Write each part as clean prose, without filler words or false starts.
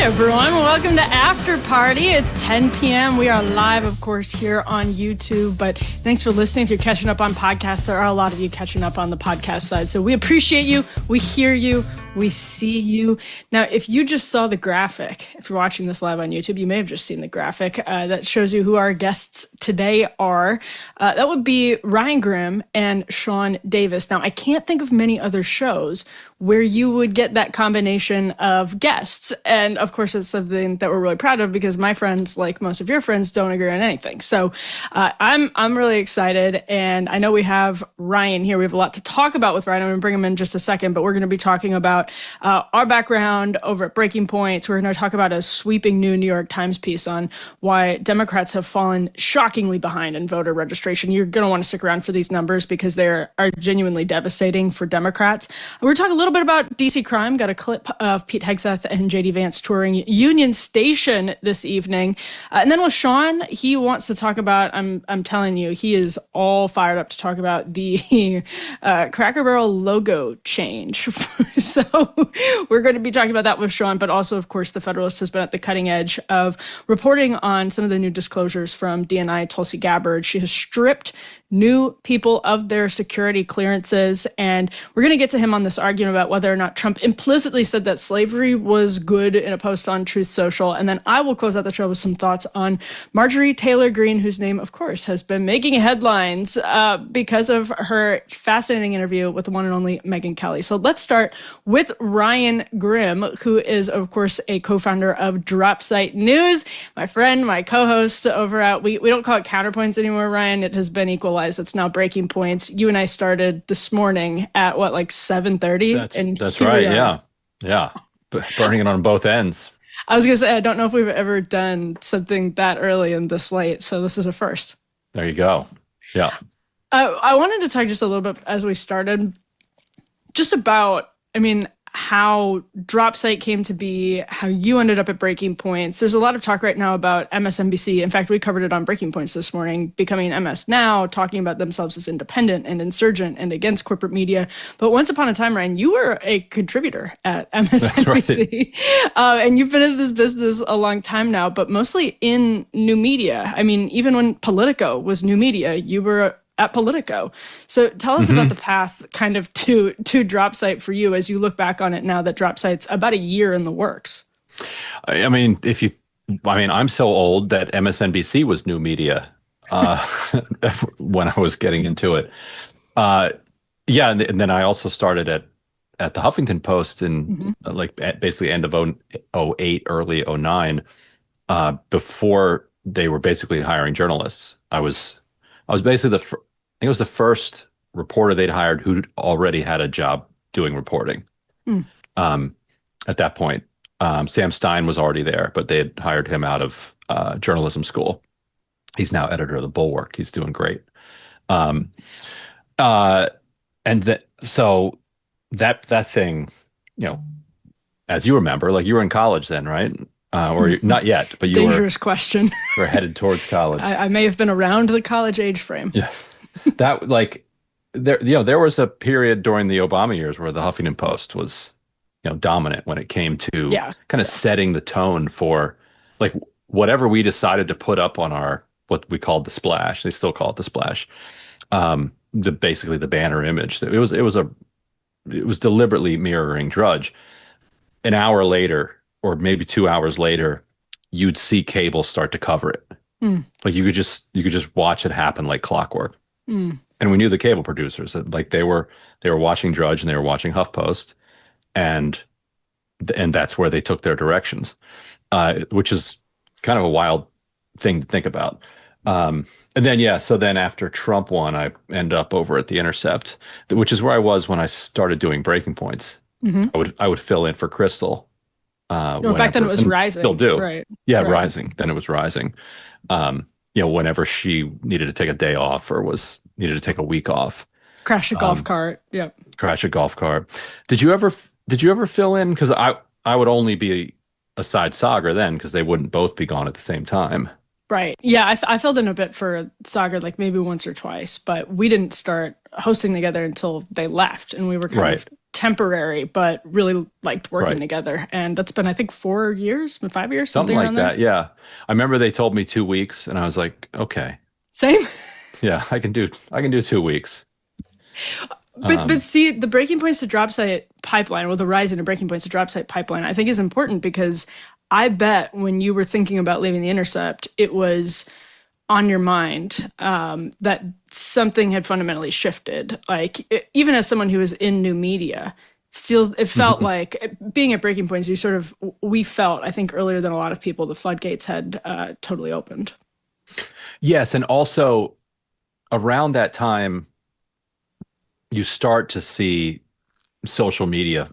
everyone, welcome to After Party. It's 10 p.m. We are live, of course, here on YouTube, but thanks for listening. If you're catching up on podcasts, there are a lot of you catching up on the podcast side, so we appreciate you, we hear you, we see you. Now, if you just saw the graphic, if you're watching this live on YouTube, you may have just seen the graphic that shows you who our guests today are. That would be Ryan Grimm and Sean Davis. Now, I can't think of many other shows where you would get that combination of guests. And of course, it's something that we're really proud of because my friends, like most of your friends, don't agree on anything. So I'm really excited. And I know we have Ryan here. We have a lot to talk about with Ryan. I'm going to bring him in just a second, but we're going to be talking about our background over at Breaking Points. We're going to talk about a sweeping new New York Times piece on why Democrats have fallen shockingly behind in voter registration. You're going to want to stick around for these numbers because they are genuinely devastating for Democrats. We're talking a little bit about DC crime. Got a clip of Pete Hegseth and JD Vance touring Union Station this evening. And then with Sean, he wants to talk about, I'm telling you, he is all fired up to talk about the Cracker Barrel logo change. So we're going to be talking about that with Sean, but also, of course, the Federalist has been at the cutting edge of reporting on some of the new disclosures from DNI Tulsi Gabbard. She has stripped new people of their security clearances. And we're going to get to him on this argument about whether or not Trump implicitly said that slavery was good in a post on Truth Social. And then I will close out the show with some thoughts on Marjorie Taylor Greene, whose name, of course, has been making headlines because of her fascinating interview with the one and only Megyn Kelly. So let's start with Ryan Grimm, who is, of course, a co-founder of Dropsite News, my friend, my co-host over at, we don't call it Counterpoints anymore, Ryan. It has been equalized. It's now Breaking Points. You and I started this morning at what, like 7:30? That's right. Yeah. Burning it on both ends. I was going to say, I don't know if we've ever done something that early and this late. So this is a first. There you go. Yeah. I wanted to talk just a little bit as we started just about, how Dropsite came to be, how you ended up at Breaking Points. There's a lot of talk right now about MSNBC. In fact, we covered it on Breaking Points this morning, becoming MS Now, talking about themselves as independent and insurgent and against corporate media. But once upon a time, Ryan, you were a contributor at MSNBC. Right. And you've been in this business a long time now, but mostly in new media. Even when Politico was new media, you were at Politico. So tell us about the path kind of to Dropsite for you as you look back on it now that Dropsite's about a year in the works. I'm so old that MSNBC was new media when I was getting into it. And then I also started at the Huffington Post in basically end of 08, early 09, before they were basically hiring journalists. I was basically I think it was the first reporter they'd hired who already had a job doing reporting. At that point, Sam Stein was already there, but they had hired him out of journalism school. He's now editor of the Bulwark. He's doing great. So that thing, as you remember, like you were in college then, right? Or not yet, but you dangerous question. Were headed towards college. I may have been around the college age frame. Yeah, there was a period during the Obama years where the Huffington Post was, dominant when it came to kind of setting the tone for like whatever we decided to put up on our what we called the splash. They still call it the splash. Basically the banner image. It was deliberately mirroring Drudge. An hour later, or maybe 2 hours later, you'd see cable start to cover it. Like you could just watch it happen like clockwork. And we knew the cable producers that like they were watching Drudge and they were watching HuffPost, and that's where they took their directions, which is kind of a wild thing to think about. And then so then after Trump won, I end up over at The Intercept, which is where I was when I started doing Breaking Points. I would fill in for Crystal. Back then it was Rising. Still do. Right. Yeah, right. Rising. Then it was Rising. Whenever she needed to take a day off or needed to take a week off. Crash a golf cart. Yep. Crash a golf cart. Did you ever fill in? Because I would only be a side Sagar then because they wouldn't both be gone at the same time. Right. Yeah, I filled in a bit for Sagar, like maybe once or twice, but we didn't start hosting together until they left, and we were kind of temporary, but really liked working together. And that's been, I think, 4 years, 5 years, something like that. there. Yeah. I remember they told me 2 weeks and I was like, okay. Same. Yeah, I can do 2 weeks. But see, the breaking points to drop site pipeline, or the rise in breaking points to drop site pipeline, I think is important because I bet when you were thinking about leaving The Intercept, it was on your mind that something had fundamentally shifted. Like, even as someone who is in new media, it felt like being at breaking points, we felt, I think earlier than a lot of people, the floodgates had totally opened. Yes. And also around that time, you start to see social media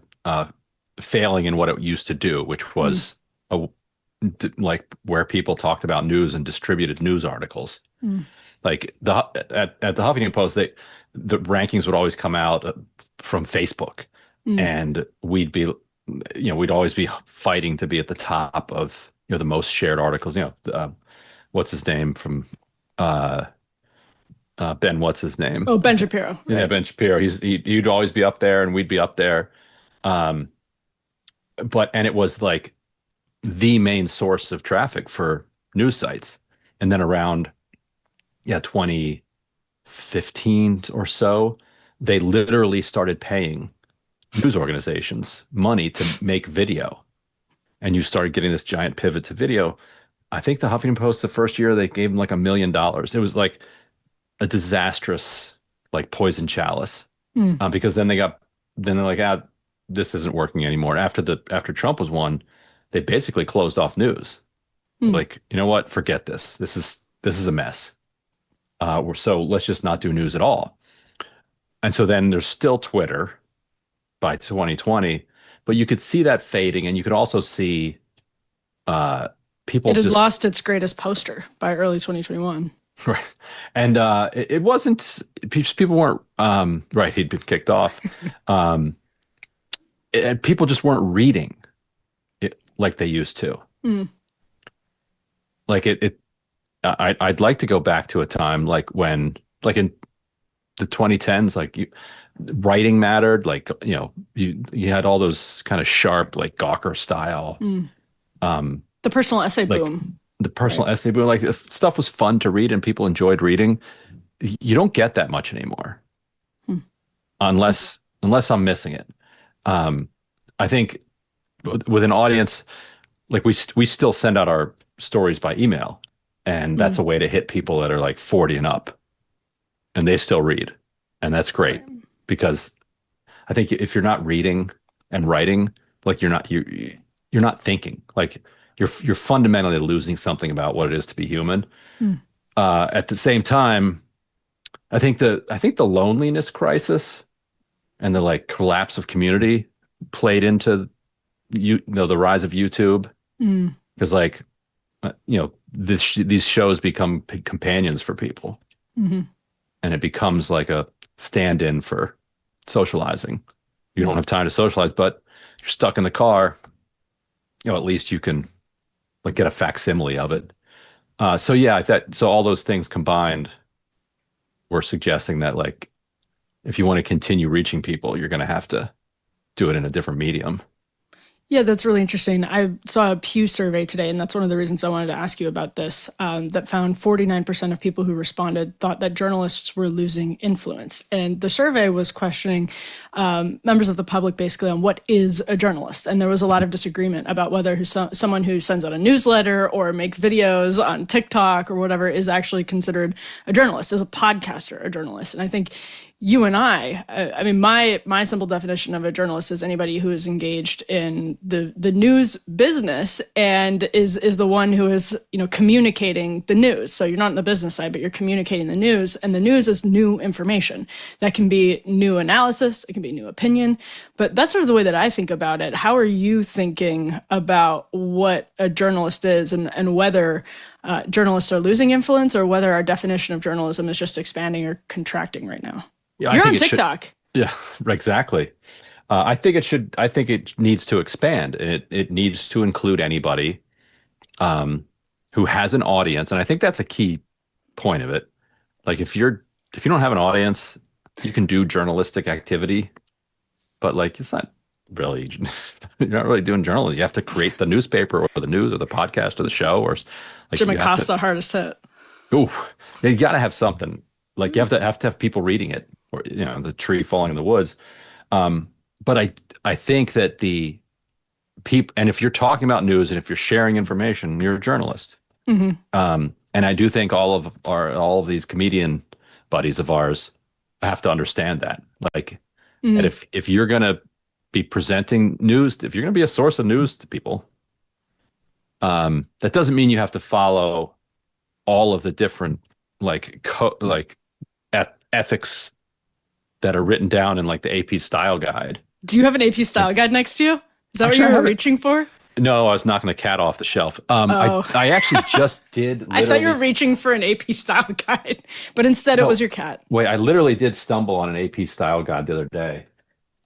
failing in what it used to do, which was like where people talked about news and distributed news articles. Like at the Huffington Post, the rankings would always come out from Facebook, and we'd always be fighting to be at the top of the most shared articles. What's his name from Ben? What's his name? Oh, Ben Shapiro. Right. Yeah, Ben Shapiro. He'd always be up there, and we'd be up there. And it was like the main source of traffic for news sites. And then around 2015 or so, they literally started paying news organizations money to make video. And you started getting this giant pivot to video. I think the Huffington Post, the first year, they gave them like $1 million. It was like a disastrous, like poison chalice, because then they're like, this isn't working anymore. After Trump was won, they basically closed off news. Like, you know what? Forget this. This is a mess. So let's just not do news at all. And so then there's still Twitter by 2020, but you could see that fading, and you could also see people. It had lost its greatest poster by early 2021. Right. And it wasn't, people weren't, right, he'd been kicked off. And people just weren't reading it like they used to. Like I'd like to go back to a time like when, like in the 2010s, like writing mattered. Like, you had all those kind of sharp, like Gawker style. The personal essay boom. The personal essay boom, like if stuff was fun to read and people enjoyed reading. You don't get that much anymore, unless I'm missing it. I think with an audience, like we still send out our stories by email, and that's a way to hit people that are like 40 and up, and they still read, and that's great, because I think if you're not reading and writing, like you're not thinking, like you're fundamentally losing something about what it is to be human. At the same time, I think the loneliness crisis and the like collapse of community played into the rise of YouTube, because like these shows become companions for people, and it becomes like a stand-in for socializing. You don't have time to socialize, but you're stuck in the car. At least you can like get a facsimile of it. So all those things combined were suggesting that like if you want to continue reaching people, you're going to have to do it in a different medium. Yeah, that's really interesting. I saw a Pew survey today, and that's one of the reasons I wanted to ask you about this, that found 49% of people who responded thought that journalists were losing influence. And the survey was questioning members of the public basically on what is a journalist. And there was a lot of disagreement about whether someone who sends out a newsletter or makes videos on TikTok or whatever is actually considered a journalist, as a podcaster, a journalist. And I think you and I mean, my simple definition of a journalist is anybody who is engaged in the news business and is the one who is, communicating the news. So you're not in the business side, but you're communicating the news, and the news is new information. That can be new analysis, it can be new opinion, but that's sort of the way that I think about it. How are you thinking about what a journalist is, and whether journalists are losing influence, or whether our definition of journalism is just expanding or contracting right now? Yeah, you're on TikTok. Yeah, exactly. I think it needs to expand, and it needs to include anybody who has an audience. And I think that's a key point of it. Like if you don't have an audience, you can do journalistic activity, but like it's not really you're not really doing journalism. You have to create the newspaper or the news or the podcast or the show or like Jim Acosta hardest hit. Ooh, you got to have something. Like you have to have people reading it, or the tree falling in the woods. But I think that the people, and if you're talking about news and if you're sharing information, you're a journalist. And I do think all of these comedian buddies of ours have to understand that. Like, and if you're gonna be presenting news, if you're gonna be a source of news to people, that doesn't mean you have to follow all of the different ethics that are written down in like the AP style guide. Do you have an AP style guide next to you? Is that what you were reaching for? No, I was knocking a cat off the shelf. I actually just did. I thought you were reaching for an AP style guide, but instead it was your cat. Wait, I literally did stumble on an AP style guide the other day.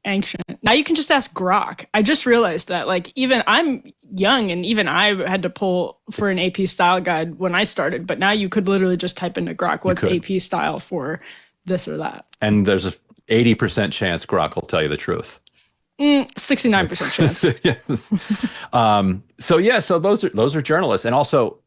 Ancient. Now you can just ask Grok. I just realized that, like, even I'm young and even I had to pull for an AP style guide when I started, but now you could literally just type into Grok, what's AP style for this or that? And there's a 80% chance Grok will tell you the truth. 69% chance. Yes. So those are journalists. And also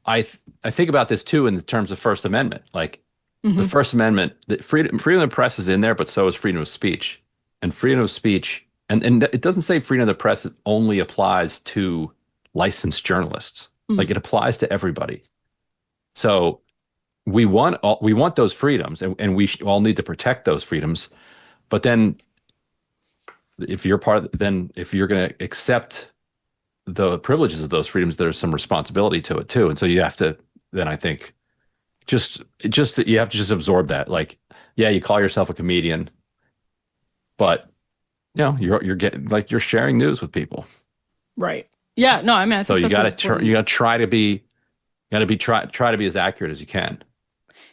I think about this too in terms of First Amendment. Like the First Amendment, the freedom of the press is in there, but so is freedom of speech. And freedom of speech, and it doesn't say freedom of the press only applies to licensed journalists. Like it applies to everybody. So we want those freedoms, and we all need to protect those freedoms. But then, if you're if you're going to accept the privileges of those freedoms, there's some responsibility to it too. And so you have to. Then I think, just you have to just absorb that. Like, yeah, you call yourself a comedian, but you're getting like you're sharing news with people, right? Yeah, no, I mean, I think so you got to try to be as accurate as you can.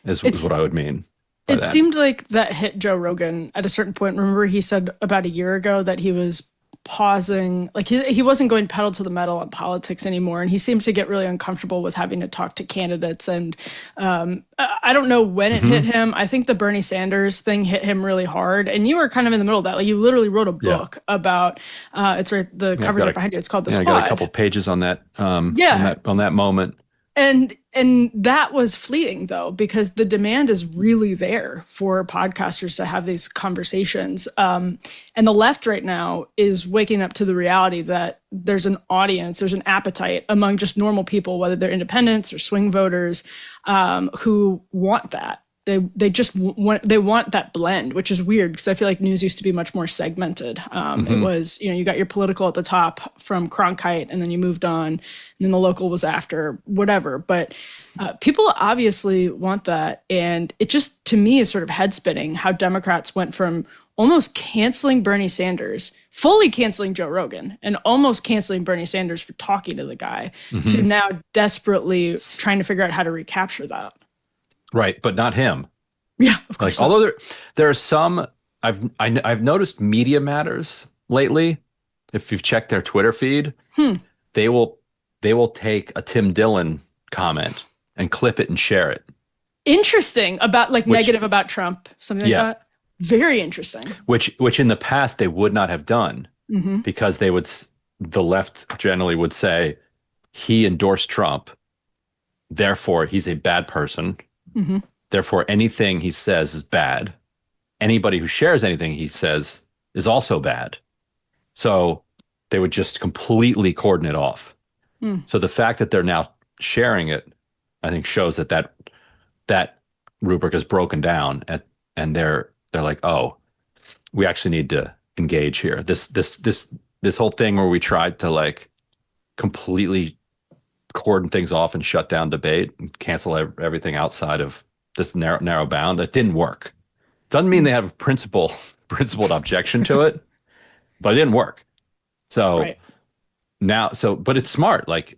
Is what I would mean. It seemed like that hit Joe Rogan at a certain point. Remember, he said about a year ago that he was pausing, like he wasn't going pedal to the metal on politics anymore, and he seemed to get really uncomfortable with having to talk to candidates. And I don't know when it hit him. I think the Bernie Sanders thing hit him really hard, and you were kind of in the middle of that. Like you literally wrote a book about it's right, the cover's right behind you. It's called The Squad. I got a couple pages on that. On that moment. And that was fleeting, though, because the demand is really there for podcasters to have these conversations. And the left right now is waking up to the reality that there's an audience, there's an appetite among just normal people, whether they're independents or swing voters, who want that. They just want that blend, which is weird because I feel like news used to be much more segmented. It was, you got your political at the top from Cronkite, and then you moved on, and then the local was after, whatever. But people obviously want that, and it just, to me, is sort of head spinning how Democrats went from almost canceling Bernie Sanders, fully canceling Joe Rogan, and almost canceling Bernie Sanders for talking to the guy, to now desperately trying to figure out how to recapture that. Right, but not him. Yeah, of course. Like, although there are some, I've noticed Media Matters lately. If you've checked their Twitter feed, they will take a Tim Dillon comment and clip it and share it. Interesting, about negative about Trump, something like that. Very interesting. Which in the past they would not have done, because the left generally would say he endorsed Trump, therefore he's a bad person. Therefore, anything he says is bad. Anybody who shares anything he says is also bad. So they would just completely cordon it off. So the fact that they're now sharing it, I think, shows that rubric is broken down, and they're like, oh, we actually need to engage here. This whole thing where we tried to like completely cordon things off and shut down debate and cancel everything outside of this narrow bound, it didn't work. Doesn't mean they have a principled objection to it, but it didn't work. So now, but it's smart. Like,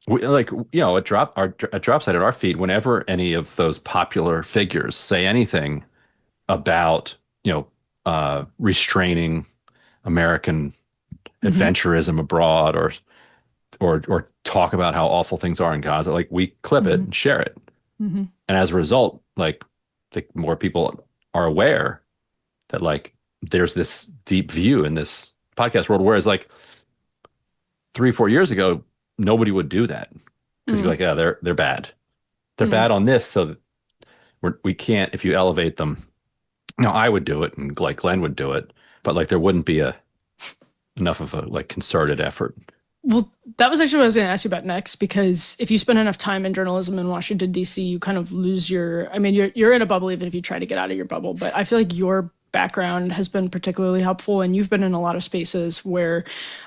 it drops out at our feet whenever any of those popular figures say anything about restraining American adventurism abroad, or talk about how awful things are in Gaza. Like, we clip it and share it. And as a result, like more people are aware that like there's this deep view in this podcast world, whereas like 3-4 years ago, nobody would do that because you're like, yeah, they're bad. They're bad on this, so we can't. If you elevate them, I would do it, and like Glenn would do it, but like there wouldn't be enough of a like concerted effort. Well, that was actually what I was going to ask you about next, because if you spend enough time in journalism in Washington, D.C., you kind of lose you're in a bubble even if you try to get out of your bubble. But I feel like your background has been particularly helpful, and you've been in a lot of spaces where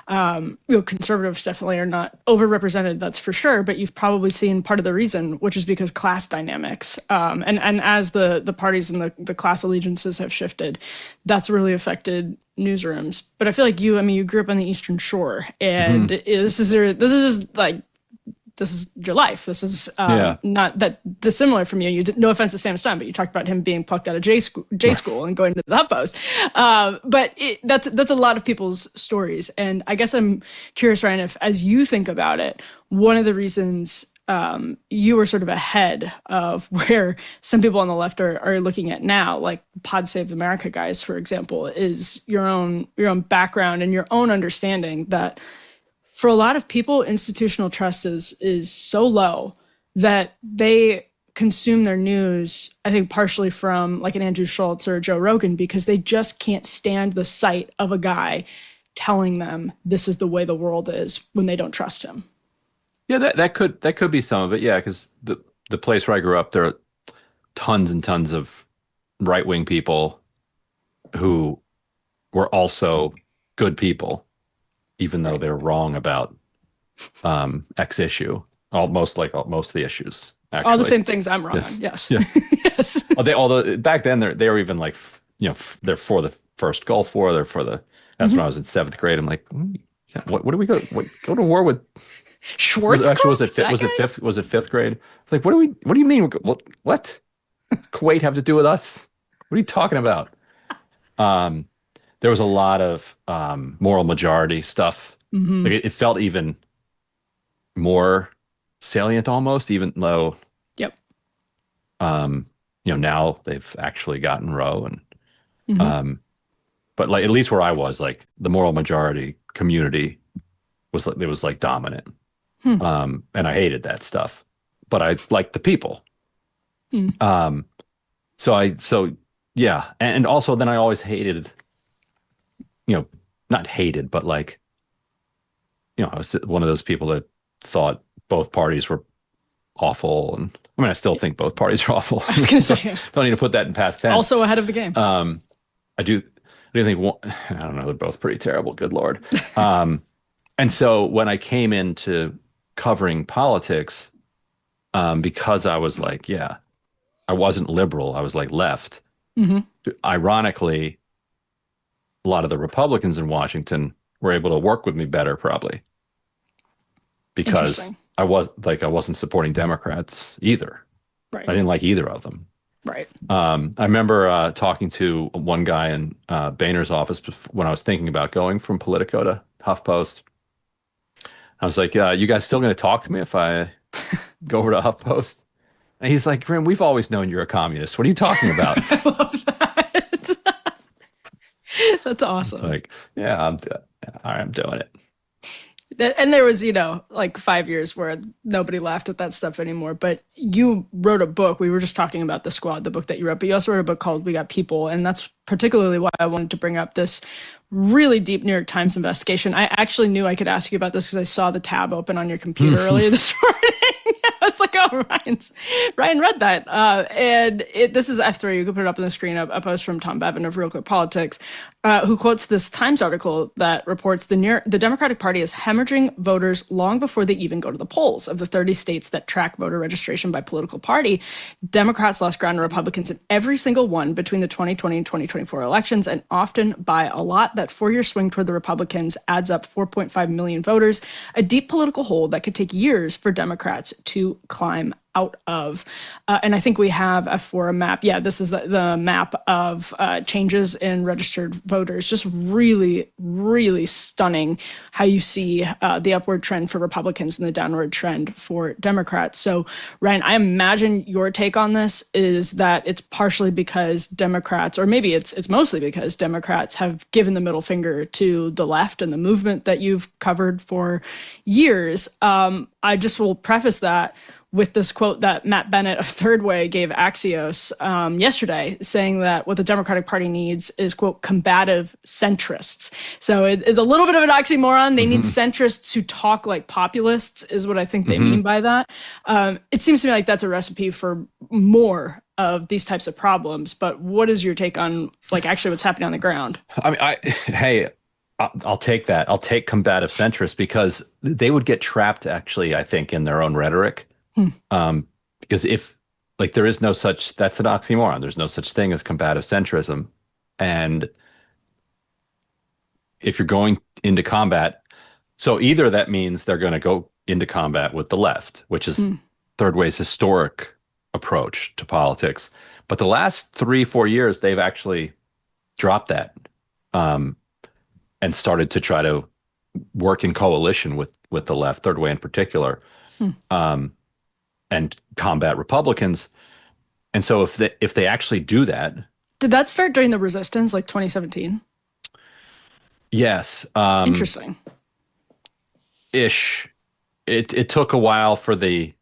conservatives definitely are not overrepresented, that's for sure, but you've probably seen part of the reason, which is because class dynamics, and as the parties and the class allegiances have shifted, that's really affected newsrooms. But I feel like you grew up on the Eastern Shore, and this is your life. This is not that dissimilar from you. No offense to Sam Stein, but you talked about him being plucked out of J school and going to the HuffPost. But that's a lot of people's stories. And I guess I'm curious, Ryan, if as you think about it, one of the reasons you were sort of ahead of where some people on the left are looking at now, like Pod Save America guys, for example, is your own background and your own understanding that for a lot of people, institutional trust is so low that they consume their news, I think, partially from like an Andrew Schultz or Joe Rogan, because they just can't stand the sight of a guy telling them this is the way the world is when they don't trust him. Yeah, that could be some of it. Yeah, because the place where I grew up, there are tons and tons of right-wing people who were also good people, even though they're wrong about X issue. Most of the issues. Actually. All the same things I'm wrong on. Yes. Yeah. Yes. Although back then they were even like, they're for the first Gulf War. They're for the. That's when I was in 7th grade. I'm like, what do we go to war with? Schwarzkopf? Actually, was it 5th grade? It's like, what do you mean? What? Kuwait have to do with us? What are you talking about? There was a lot of moral majority stuff. Like it felt even more salient almost, even though now they've actually gotten Roe and but like at least where I was, like the moral majority community was like dominant. And I hated that stuff, but I liked the people. So yeah. And also then I always hated, not hated, but like, I was one of those people that thought both parties were awful. And I mean, I still think both parties are awful. I was going to say, don't need to put that in past tense. Also ahead of the game. I do think I don't know. They're both pretty terrible. Good Lord. And so when I came into covering politics, because I was like, I wasn't liberal. I was like left. Ironically, a lot of the Republicans in Washington were able to work with me better, probably because I wasn't supporting Democrats either. Right. I didn't like either of them. Right. I remember talking to one guy in Boehner's office when I was thinking about going from Politico to HuffPost. I was like, you guys still going to talk to me if I go over to HuffPost? And he's like, Grim, we've always known you're a communist. What are you talking about? I love that. That's awesome. Like, yeah, all right, I'm doing it. And there was, like 5 years where nobody laughed at that stuff anymore. But you wrote a book. We were just talking about The Squad, the book that you wrote. But you also wrote a book called We Got People. And that's particularly why I wanted to bring up this really deep New York Times investigation. I actually knew I could ask you about this because I saw the tab open on your computer earlier this morning. I was like, oh, Ryan read that. And this is F3. You can put it up on the screen, a post from Tom Bevan of Real Clear Politics, who quotes this Times article that reports the Democratic Party is hemorrhaging voters long before they even go to the polls. Of the 30 states that track voter registration by political party, Democrats lost ground to Republicans in every single one between the 2020 and 2024 elections, and often by a lot. That 4-year swing toward the Republicans adds up 4.5 million voters, a deep political hole that could take years for Democrats to climb out of. And I think we have F4 a map. Yeah, this is the map of changes in registered voters. Just really, really stunning how you see the upward trend for Republicans and the downward trend for Democrats. So, Ryan, I imagine your take on this is that it's partially because Democrats, or maybe it's mostly because Democrats have given the middle finger to the left and the movement that you've covered for years. I just will preface that with this quote that Matt Bennett of Third Way gave Axios yesterday, saying that what the Democratic Party needs is, quote, combative centrists. So it is a little bit of an oxymoron. They need centrists who talk like populists, is what I think they mean by that. It seems to me like that's a recipe for more of these types of problems. But what is your take on, like, actually what's happening on the ground? I mean, I'll take that. I'll take combative centrists, because they would get trapped, actually, I think, in their own rhetoric. Because if, like, there is no such, that's an oxymoron. There's no such thing as combative centrism. And if you're going into combat, so either that means they're going to go into combat with the left, which is Third Way's historic approach to politics. But the last 3-4 years, they've actually dropped that and started to try to work in coalition with the left, Third Way in particular. And combat Republicans. And so if they actually do that. Did that start during the resistance, like 2017? Yes. Interesting. Ish. It took a while for the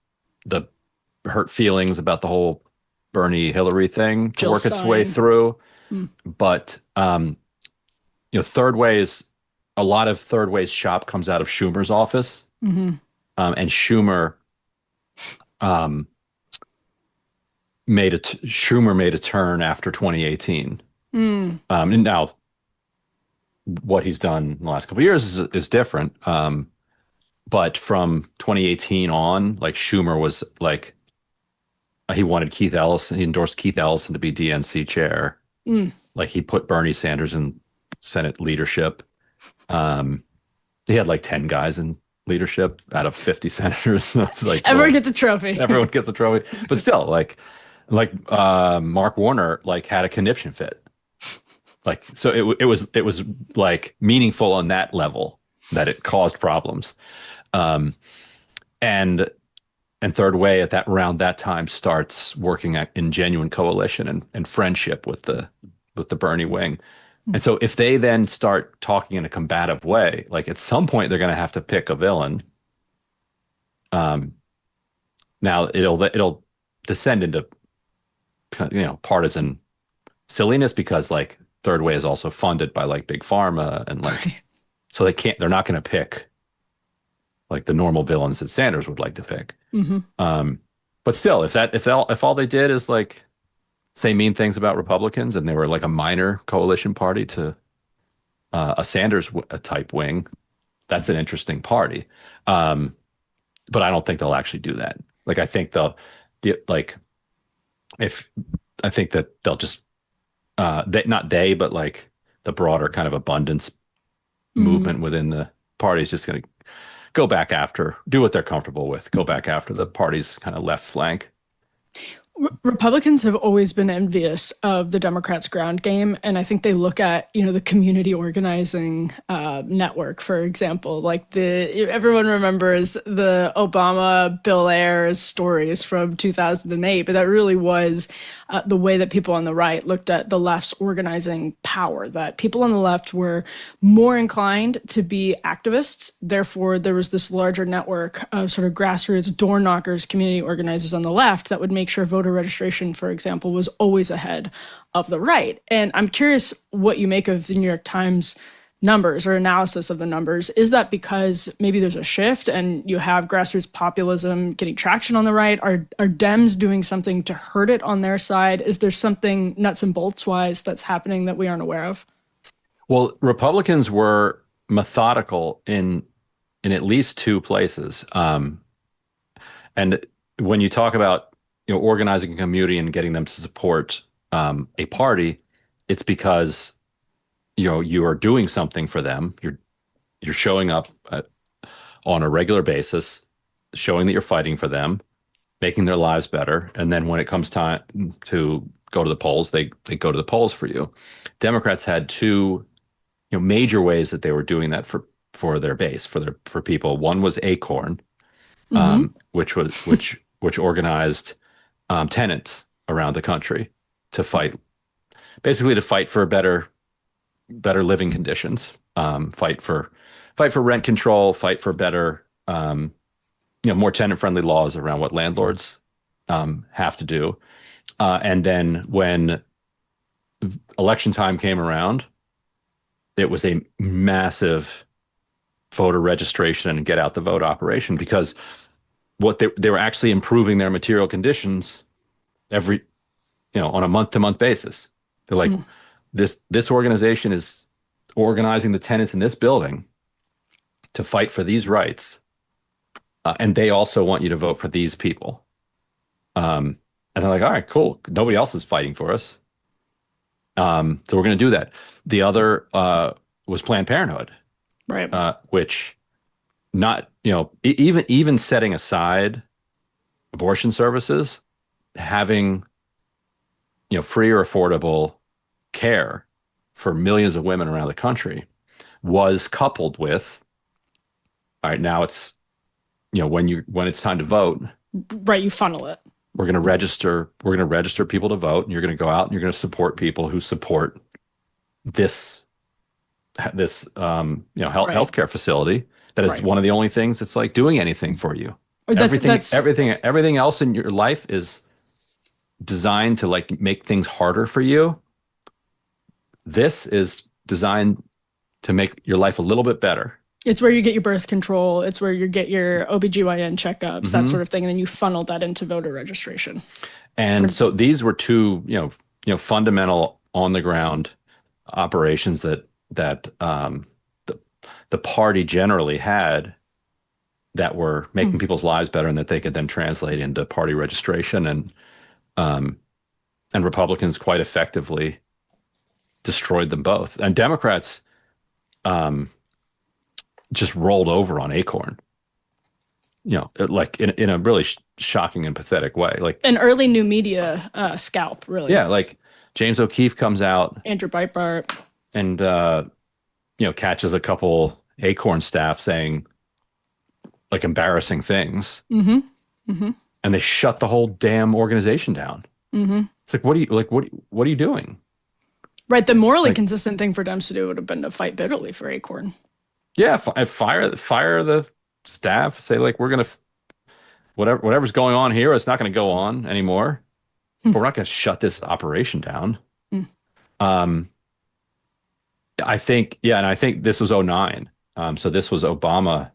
hurt feelings about the whole Bernie Hillary thing to work its way through. But Third Way is, a lot of Third Way's shop comes out of Schumer's office. And Schumer Schumer made a turn after 2018. And now what he's done in the last couple of years is different. But from 2018 on, like, Schumer was like, he wanted Keith Ellison, he endorsed Keith Ellison to be DNC chair. Like, he put Bernie Sanders in Senate leadership. He had like 10 guys in leadership out of 50 senators. So it's like, everyone gets a trophy. Everyone gets a trophy. But still, like Mark Warner, like, had a conniption fit. Like, so it was like meaningful on that level that it caused problems. And Third Way around that time starts working in genuine coalition and friendship with the Bernie wing. And so if they then start talking in a combative way, like, at some point they're going to have to pick a villain. Now it'll descend into, partisan silliness, because, like, Third Way is also funded by, like, Big Pharma, and, like, so they're not going to pick, like, the normal villains that Sanders would like to pick. But still, if all they did is, like, say mean things about Republicans, and they were like a minor coalition party to a Sanders type wing, that's an interesting party. But I don't think they'll actually do that. Like, I think they'll just but like the broader kind of abundance movement within the party is just going to do what they're comfortable with, go back after the party's kind of left flank. Republicans have always been envious of the Democrats' ground game, and I think they look at, the community organizing network, for example. Like, everyone remembers the Obama Bill Ayers stories from 2008, but that really was the way that people on the right looked at the left's organizing power, that people on the left were more inclined to be activists. Therefore, there was this larger network of sort of grassroots door knockers, community organizers on the left that would make sure voter registration, for example, was always ahead of the right. And I'm curious what you make of the New York Times numbers or analysis of the numbers. Is that because maybe there's a shift and you have grassroots populism getting traction on the right? Are Dems doing something to hurt it on their side? Is there something nuts and bolts wise that's happening that we aren't aware of? Well, Republicans were methodical in at least two places. And when you talk about organizing a community and getting them to support a party, it's because you are doing something for them. You're showing up on a regular basis, showing that you're fighting for them, making their lives better. And then when it comes time to go to the polls, they go to the polls for you. Democrats had two, major ways that they were doing that for their base, for people. One was Acorn, which organized tenants around the country to fight for better living conditions, fight for rent control, fight for better more tenant friendly laws around what landlords have to do. And then when election time came around, it was a massive voter registration and get out the vote operation, because what they were actually improving their material conditions every, on a month-to-month basis. They're like, this organization is organizing the tenants in this building to fight for these rights, and they also want you to vote for these people. And they're like, all right, cool. Nobody else is fighting for us, so we're going to do that. The other was Planned Parenthood, right? Which, not even setting aside abortion services, having free or affordable care for millions of women around the country was coupled with, all right, now it's when it's time to vote, right, you funnel it. We're going to register people to vote, and you're going to go out and you're going to support people who support this healthcare facility that is one of the only things that's like doing anything for you. Everything else in your life is designed to like make things harder for you. This is designed to make your life a little bit better. It's where you get your birth control. It's where you get your OBGYN checkups, that sort of thing. And then you funnel that into voter registration. And so these were two, fundamental on the ground operations that the party generally had, that were making people's lives better, and that they could then translate into party registration. And Republicans quite effectively destroyed them both. And Democrats just rolled over on Acorn, like in a really shocking and pathetic way. Like an early new media scalp, really. Yeah, like James O'Keefe comes out, Andrew Breitbart, and catches a couple Acorn staff saying like embarrassing things, and they shut the whole damn organization down. It's like, what are you doing? Right. The morally consistent thing for Dems to do would have been to fight bitterly for Acorn. Yeah, fire the staff. Say like, we're gonna whatever's going on here, it's not going to go on anymore. But we're not going to shut this operation down. I think this was 2009. So this was Obama.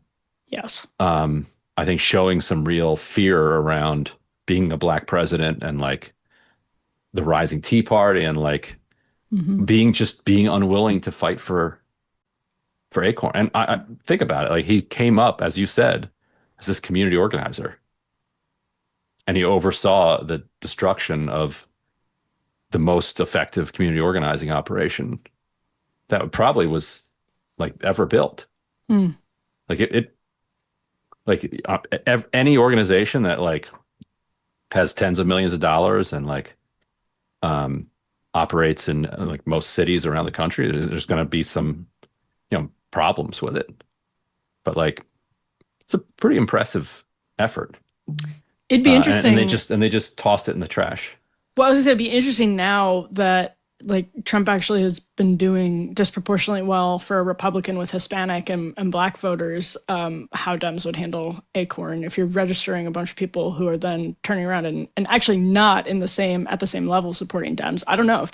Yes. I think showing some real fear around being a black president, and like the rising Tea Party, and like being unwilling to fight for Acorn. And I think about it, like he came up, as you said, as this community organizer, and he oversaw the destruction of the most effective community organizing operation that probably was like ever built. Any organization that like has tens of millions of dollars and like operates in like most cities around the country, there's going to be some problems with it, but like it's a pretty impressive effort. It'd be interesting. And they just tossed it in the trash. Well, I was gonna say, it'd be interesting now that like Trump actually has been doing disproportionately well for a Republican with Hispanic and black voters, how Dems would handle Acorn if you're registering a bunch of people who are then turning around and actually not at the same level supporting Dems. I don't know if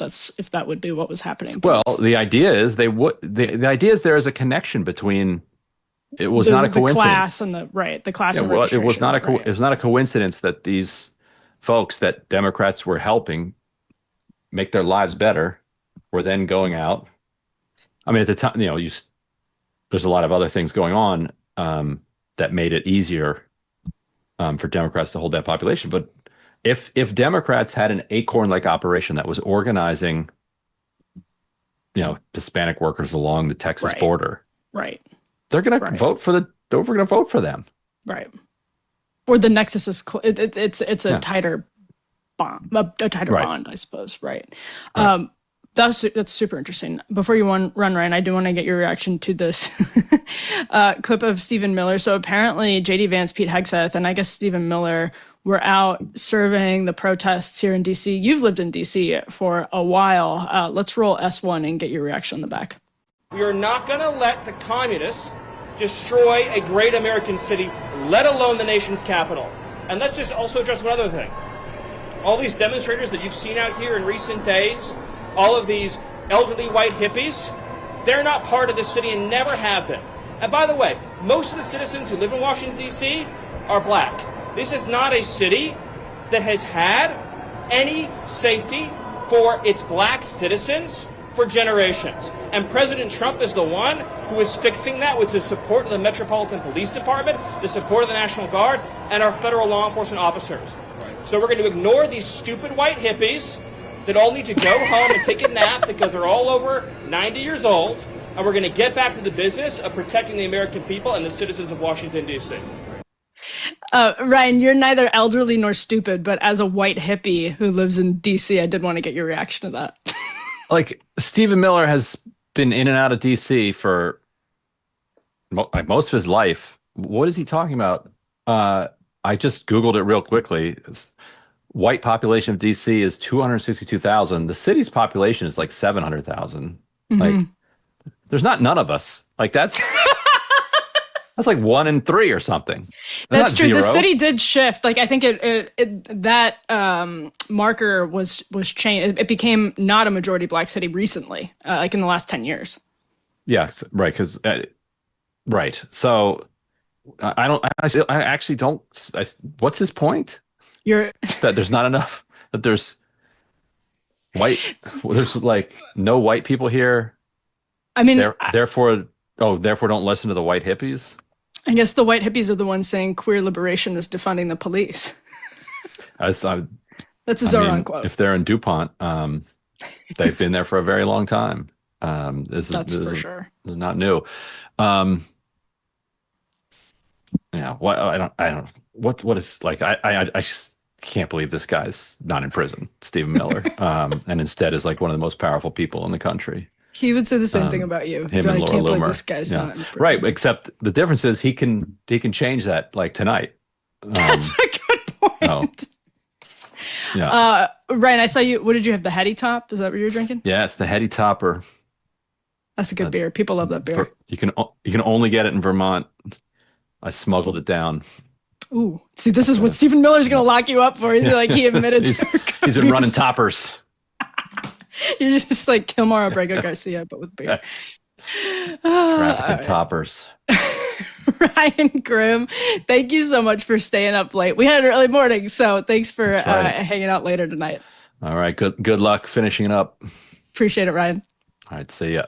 that would be what was happening. Well, the idea is the idea is there is a connection between, it was not a coincidence. The class and the class and registration. It was not a coincidence that these folks that Democrats were helping make their lives better were then going out. I mean, at the time, there's a lot of other things going on that made it easier for Democrats to hold that population. But if Democrats had an Acorn-like operation that was organizing, Hispanic workers along the Texas border, right, they're going to vote for we're going to vote for them, right. Or the nexus is it's a tighter bond, a tighter bond, I suppose. Right. That's super interesting. Before you run, Ryan, I do want to get your reaction to this clip of Stephen Miller. So apparently J.D. Vance, Pete Hegseth, and I guess Stephen Miller were out serving the protests here in D.C. You've lived in D.C. for a while. Let's roll S1 and get your reaction on the back. We are not going to let the communists destroy a great American city, let alone the nation's capital. And let's just also address one other thing. All these demonstrators that you've seen out here in recent days, all of these elderly white hippies, they're not part of this city and never have been. And by the way, most of the citizens who live in Washington, D.C. are black. This is not a city that has had any safety for its black citizens for generations. And President Trump is the one who is fixing that with the support of the Metropolitan Police Department, the support of the National Guard, and our federal law enforcement officers. So we're going to ignore these stupid white hippies that all need to go home and take a nap because they're all over 90 years old, and we're going to get back to the business of protecting the American people and the citizens of Washington, D.C. Ryan, you're neither elderly nor stupid, but as a white hippie who lives in D.C., I did want to get your reaction to that. Like, Stephen Miller has been in and out of D.C. for most of his life. What is he talking about? I just Googled it real quickly. White population of DC is 262,000. The city's population is like 700,000. Like, there's none of us. Like, that's like 1 in 3 or something. That's true. Zero. The city did shift. Like, I think that marker was changed. It became not a majority black city recently, like in the last 10 years. Yeah, right. Because right. So I actually don't. What's his point? That there's not enough, that there's like no white people here. I mean, therefore don't listen to the white hippies. I guess the white hippies are the ones saying queer liberation is defunding the police. That's a Zoran quote. If they're in DuPont, they've been there for a very long time. This for sure. This is not new. Yeah. What I don't. What is like? I just can't believe this guy's not in prison, Stephen Miller, and instead is like one of the most powerful people in the country. He would say the same thing about you. Him and Laura can't Loomer. Believe this guy's not in prison. Right, except the difference is he can change that like tonight. That's a good point. Oh. Yeah. Ryan, I saw you. What did you have? The Heady Top? Is that what you were drinking? Yeah, it's the Heady Topper. That's a good beer. People love that beer. You can only get it in Vermont. I smuggled it down. Ooh, see, this is what Stephen Miller's going to lock you up for. He's like, he admitted he's been running toppers. You're just like Kilmar Abrego Garcia, but with beer. Trafficking toppers. Ryan Grimm, thank you so much for staying up late. We had an early morning, so thanks for hanging out later tonight. All right, good luck finishing it up. Appreciate it, Ryan. All right, see ya.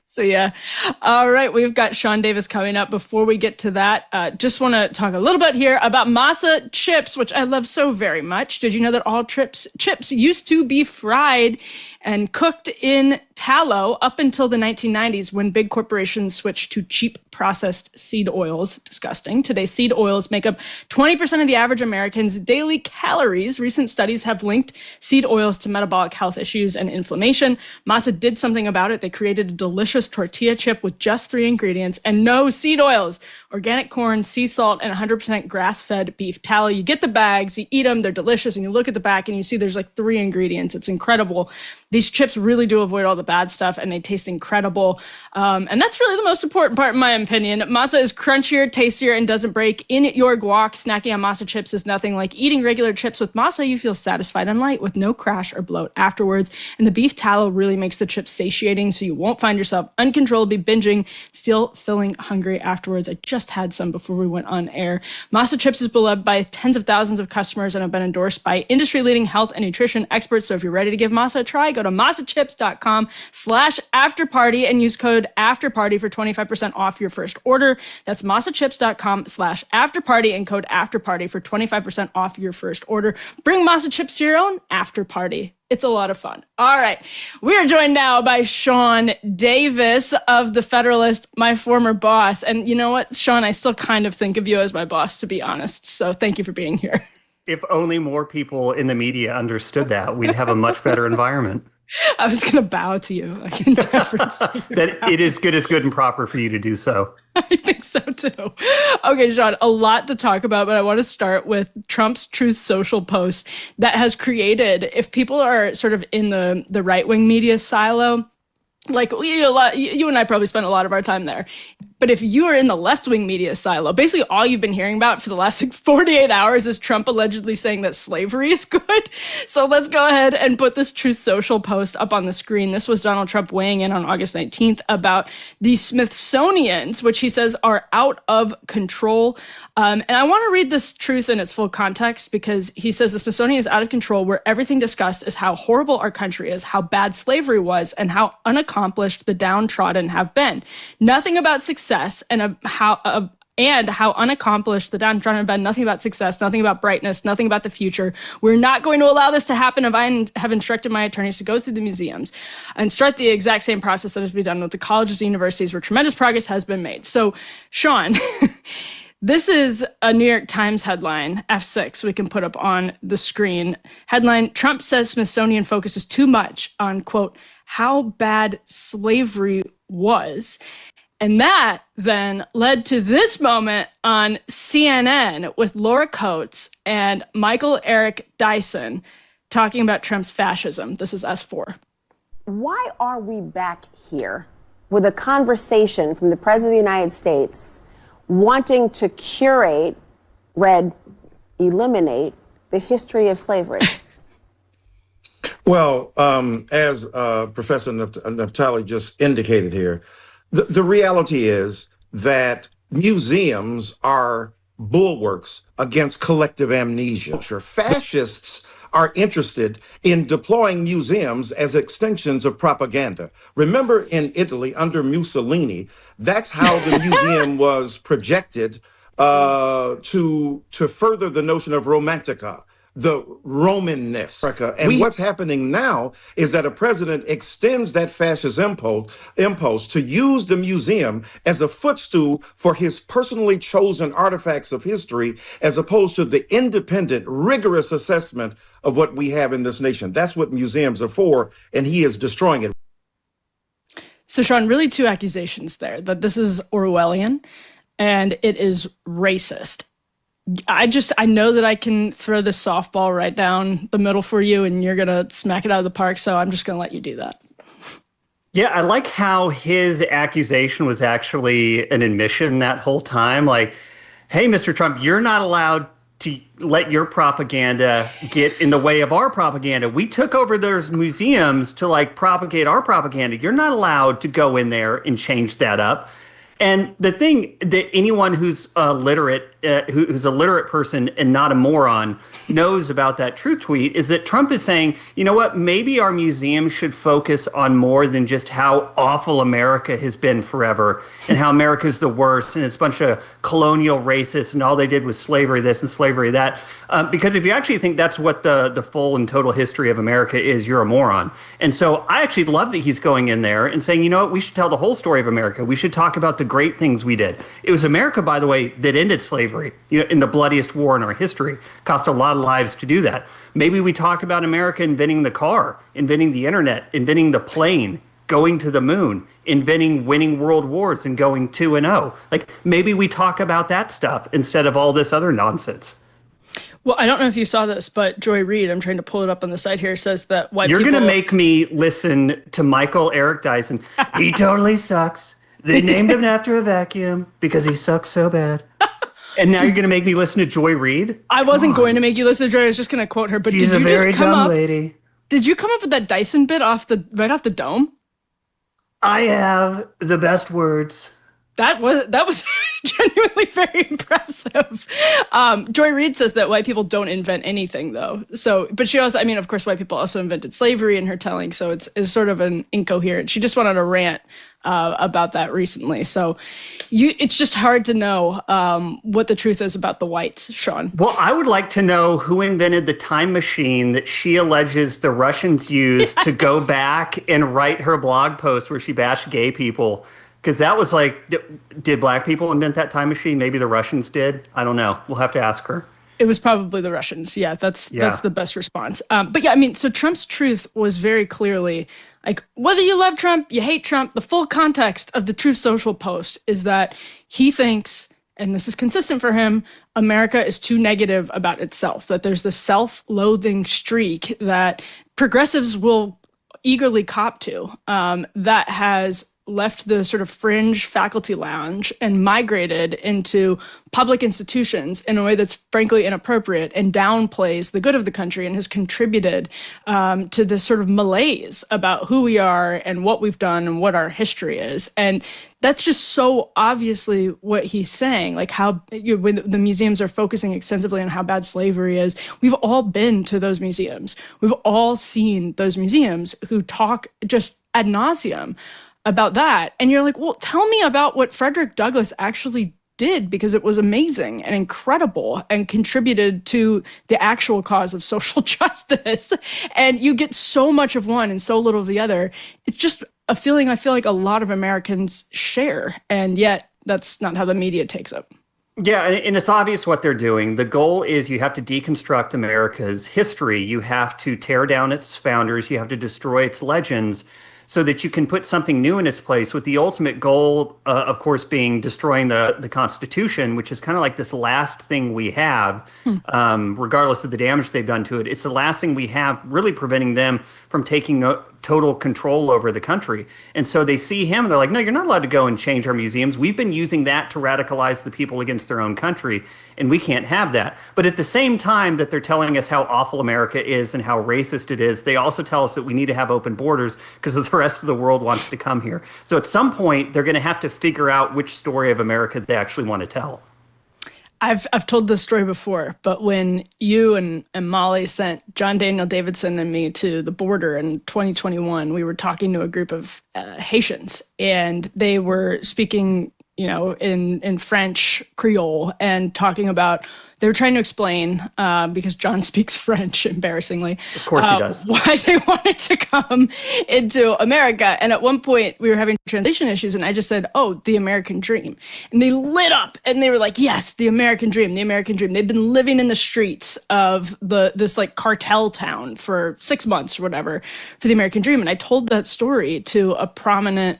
See ya. All right, we've got Sean Davis coming up. Before we get to that, just want to talk a little bit here about Masa Chips, which I love so very much. Did you know that all chips used to be fried and cooked in tallow up until the 1990s when big corporations switched to cheap processed seed oils? Disgusting. Today, seed oils make up 20% of the average American's daily calories. Recent studies have linked seed oils to metabolic health issues and inflammation. Masa did something about it. They created a delicious tortilla chip with just 3 ingredients and no seed oils: organic corn, sea salt, and 100% grass-fed beef tallow. You get the bags, you eat them, they're delicious, and you look at the back and you see there's like 3 ingredients. It's incredible. These chips really do avoid all the bad stuff, and they taste incredible. And that's really the most important part, in my opinion. Masa is crunchier, tastier, and doesn't break in your guac. Snacking on Masa chips is nothing like eating regular chips. With Masa, you feel satisfied and light with no crash or bloat afterwards. And the beef tallow really makes the chips satiating, so you won't find yourself uncontrollably binging, still feeling hungry afterwards. I just had some before we went on air. Masa Chips is beloved by tens of thousands of customers and have been endorsed by industry-leading health and nutrition experts. So if you're ready to give Masa a try, go to masachips.com/afterparty and use code afterparty for 25% off your first order. That's masachips.com/afterparty and code afterparty for 25% off your first order. Bring Masa Chips to your own after party. It's a lot of fun. All right. We are joined now by Sean Davis of The Federalist, my former boss. And you know what, Sean, I still kind of think of you as my boss, to be honest. So thank you for being here. If only more people in the media understood that, we'd have a much better environment. I was going to bow to you, like in deference to you. That it is good and proper for you to do so. I think so too. Okay, Sean, a lot to talk about, but I want to start with Trump's Truth Social post that has created, if people are sort of in the right-wing media silo, like you and I probably spent a lot of our time there. But if you are in the left-wing media silo, basically all you've been hearing about for the last 48 hours is Trump allegedly saying that slavery is good. So let's go ahead and put this Truth Social post up on the screen. This was Donald Trump weighing in on August 19th about the Smithsonians, which he says are out of control. And I want to read this truth in its full context because he says the Smithsonian is out of control, where everything discussed is how horrible our country is, how bad slavery was, and how unaccomplished the downtrodden have been. Nothing about success and how unaccomplished the downtrodden have been. Nothing about success, nothing about brightness, nothing about the future. We're not going to allow this to happen. I have instructed my attorneys to go through the museums and start the exact same process that has been done with the colleges and universities where tremendous progress has been made. So, Sean, this is a New York Times headline, F6, we can put up on the screen. Headline, Trump says Smithsonian focuses too much on, quote, how bad slavery was. And that then led to this moment on CNN with Laura Coates and Michael Eric Dyson talking about Trump's fascism. This is S4. Why are we back here with a conversation from the President of the United States wanting to curate, eliminate the history of slavery? Well, as Professor Naftali just indicated here, the reality is that museums are bulwarks against collective amnesia. Fascists are interested in deploying museums as extensions of propaganda. Remember in Italy under Mussolini, that's how the museum was projected to further the notion of romantica, the Romanness. And what's happening now is that a president extends that fascist impulse to use the museum as a footstool for his personally chosen artifacts of history, as opposed to the independent, rigorous assessment of what we have in this nation. That's what museums are for, and he is destroying it. So, Sean, really two accusations there, that this is Orwellian and it is racist. I know that I can throw the softball right down the middle for you and you're going to smack it out of the park, so I'm just going to let you do that. Yeah, I like how his accusation was actually an admission that whole time. Like, hey, Mr. Trump, you're not allowed to let your propaganda get in the way of our propaganda. We took over those museums to propagate our propaganda. You're not allowed to go in there and change that up. And the thing that anyone who's literate, who's a literate person and not a moron knows about that truth tweet is that Trump is saying, you know what, maybe our museum should focus on more than just how awful America has been forever and how America's the worst and it's a bunch of colonial racists and all they did was slavery this and slavery that. Because if you actually think that's what the full and total history of America is, you're a moron. And so I actually love that he's going in there and saying, you know what, we should tell the whole story of America. We should talk about the great things we did. It was America, by the way, that ended slavery, in the bloodiest war in our history. Cost a lot of lives to do that. Maybe we talk about America inventing the car, inventing the internet, inventing the plane, going to the moon, inventing winning world wars and going 2-0. Maybe we talk about that stuff instead of all this other nonsense. Well, I don't know if you saw this, but Joy Reid, I'm trying to pull it up on the side here, says that white people... You're going to make me listen to Michael Eric Dyson. He totally sucks. They named him after a vacuum because he sucks so bad. And now you're going to make me listen to Joy Reid? I wasn't going to make you listen to Joy. I was just going to quote her. But She's did you just come up? Lady. Did you come up with that Dyson bit right off the dome? I have the best words. That was genuinely very impressive. Joy Reid says that white people don't invent anything, though. So, but she also, of course, white people also invented slavery in her telling. So it's sort of an incoherent. She just went on a rant about that recently. So it's just hard to know what the truth is about the whites, Sean. Well, I would like to know who invented the time machine that she alleges the Russians used to go back and write her blog post where she bashed gay people. Because that was like, did black people invent that time machine? Maybe the Russians did. I don't know. We'll have to ask her. It was probably the Russians. Yeah, that's the best response. But yeah, I mean, so Trump's truth was very clearly like, whether you love Trump, you hate Trump, the full context of the Truth Social post is that he thinks, and this is consistent for him, America is too negative about itself, that there's this self-loathing streak that progressives will eagerly cop to, that has left the sort of fringe faculty lounge and migrated into public institutions in a way that's frankly inappropriate and downplays the good of the country and has contributed to this sort of malaise about who we are and what we've done and what our history is. And that's just so obviously what he's saying, like how when the museums are focusing extensively on how bad slavery is. We've all been to those museums. We've all seen those museums who talk just ad nauseum about that. And you're like, well, tell me about what Frederick Douglass actually did, because it was amazing and incredible and contributed to the actual cause of social justice. And you get so much of one and so little of the other. It's just a feeling I feel like a lot of Americans share. And yet that's not how the media takes it. Yeah, and it's obvious what they're doing. The goal is you have to deconstruct America's history. You have to tear down its founders. You have to destroy its legends, so that you can put something new in its place, with the ultimate goal, of course, being destroying the Constitution, which is kind of like this last thing we have, regardless of the damage they've done to it. It's the last thing we have, really preventing them from taking total control over the country. And so they see him, and they're like, no, you're not allowed to go and change our museums. We've been using that to radicalize the people against their own country, and we can't have that. But at the same time that they're telling us how awful America is and how racist it is, they also tell us that we need to have open borders because the rest of the world wants to come here. So at some point, they're going to have to figure out which story of America they actually want to tell. I've told this story before, but when you and Molly sent John Daniel Davidson and me to the border in 2021, we were talking to a group of Haitians, and they were speaking, in French Creole and talking about, they were trying to explain, because John speaks French, embarrassingly. Of course he does. Why they wanted to come into America. And at one point we were having translation issues, and I just said, oh, the American dream. And they lit up and they were like, yes, the American dream, the American dream. They've been living in the streets of this like cartel town for 6 months or whatever for the American dream. And I told that story to a prominent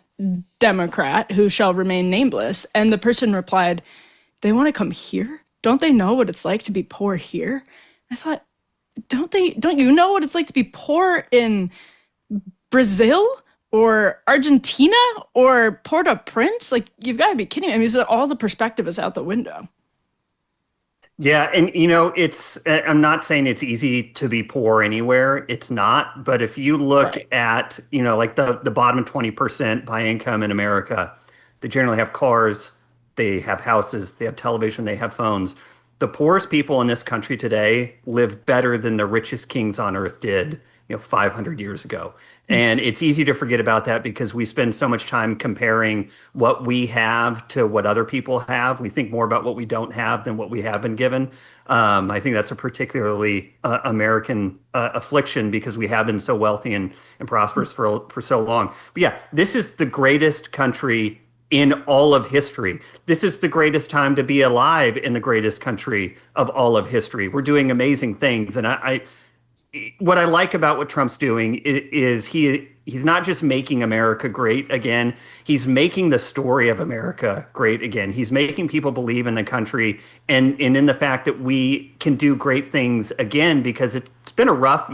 Democrat who shall remain nameless. And the person replied, they want to come here? Don't they know what it's like to be poor here? I thought, don't you know what it's like to be poor in Brazil or Argentina or Port-au-Prince? Like, you've got to be kidding me. I mean, all the perspective is out the window. Yeah, and I'm not saying it's easy to be poor anywhere. It's not. But if you look at, like the bottom 20% by income in America, they generally have cars, they have houses, they have television, they have phones. The poorest people in this country today live better than the richest kings on earth did, 500 years ago. And it's easy to forget about that because we spend so much time comparing what we have to what other people have. We think more about what we don't have than what we have been given. I think that's a particularly American affliction because we have been so wealthy and prosperous for so long. But yeah, this is the greatest country in all of history. This is the greatest time to be alive in the greatest country of all of history. We're doing amazing things. And what I like about what Trump's doing is he's not just making America great again, he's making the story of America great again. He's making people believe in the country and in the fact that we can do great things again, because it's been a rough,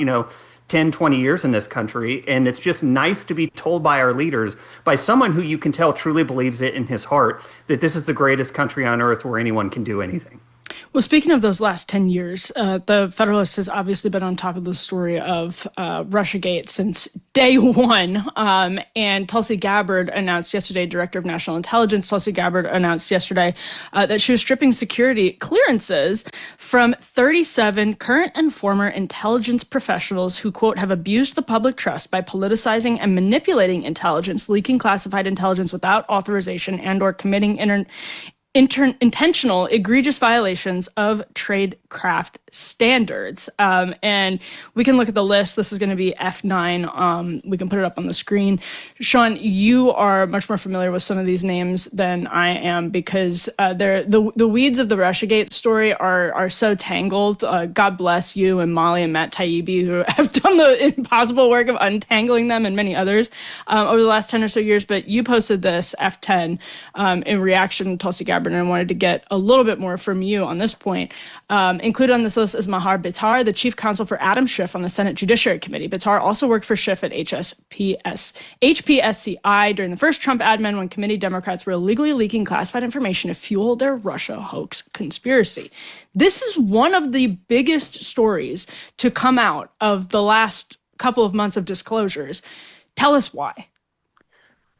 10, 20 years in this country. And it's just nice to be told by our leaders, by someone who you can tell truly believes it in his heart, that this is the greatest country on earth where anyone can do anything. Well, speaking of those last 10 years, the Federalist has obviously been on top of the story of Russiagate since day one. And Tulsi Gabbard announced yesterday, Director of National Intelligence, Tulsi Gabbard announced yesterday that she was stripping security clearances from 37 current and former intelligence professionals who, quote, have abused the public trust by politicizing and manipulating intelligence, leaking classified intelligence without authorization, and or committing intentional egregious violations of tradecraft standards. And we can look at the list. This is going to be F9. We can put it up on the screen. Sean, you are much more familiar with some of these names than I am, because the weeds of the Russiagate story are so tangled. God bless you and Molly and Matt Taibbi, who have done the impossible work of untangling them, and many others over the last 10 or so years. But you posted this F10 in reaction to Tulsi Gabbard, and I wanted to get a little bit more from you on this point. Included on this list is Mahar Bitar, the chief counsel for Adam Schiff on the Senate Judiciary Committee. Bitar also worked for Schiff at HPSCI during the first Trump admin, when committee Democrats were illegally leaking classified information to fuel their Russia hoax conspiracy. This is one of the biggest stories to come out of the last couple of months of disclosures. Tell us why.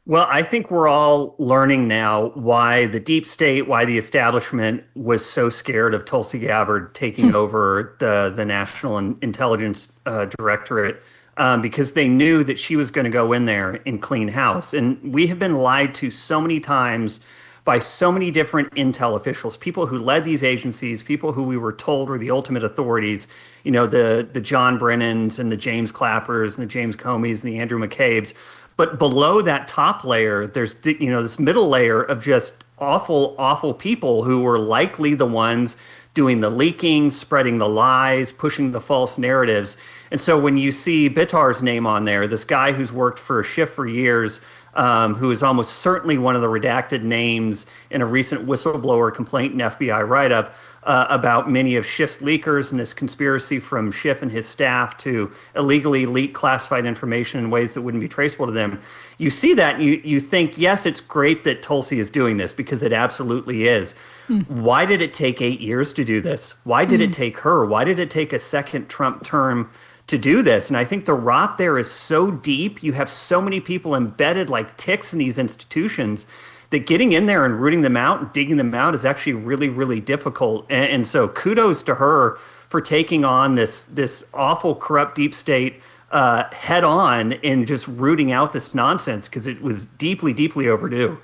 Well, I think we're all learning now why the deep state, why the establishment was so scared of Tulsi Gabbard taking over the National Intelligence Directorate, because they knew that she was going to go in there and clean house. And we have been lied to so many times by so many different intel officials, people who led these agencies, people who we were told were the ultimate authorities, you know, the John Brennans and the James Clappers and the James Comeys and the Andrew McCabe's. But below that top layer, there's, you know, this middle layer of just awful, awful people who were likely the ones doing the leaking, spreading the lies, pushing the false narratives. And so when you see Bitar's name on there, this guy who's worked for Schiff for years, who is almost certainly one of the redacted names in a recent whistleblower complaint and FBI write-up about many of Schiff's leakers and this conspiracy from Schiff and his staff to illegally leak classified information in ways that wouldn't be traceable to them. You see that and you think, yes, it's great that Tulsi is doing this, because it absolutely is. Why did it take 8 years to do this? Why did it take her? Why did it take a second Trump term to do this? And I think the rot there is so deep. You have so many people embedded like ticks in these institutions that getting in there and rooting them out and digging them out is actually really, really difficult. And so kudos to her for taking on this awful, corrupt deep state head on and just rooting out this nonsense, because it was deeply, deeply overdue.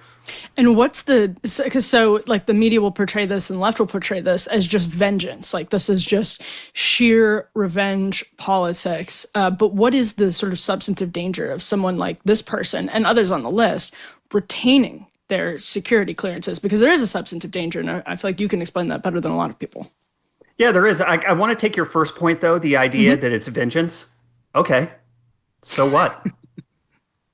And what's the, because so like the media will portray this and the left will portray this as just vengeance. Like this is just sheer revenge politics. But what is the sort of substantive danger of someone like this person and others on the list retaining their security clearances? Because there is a substantive danger, and I feel like you can explain that better than a lot of people. Yeah, there is. I want to take your first point, though, the idea that it's vengeance. Okay, so what?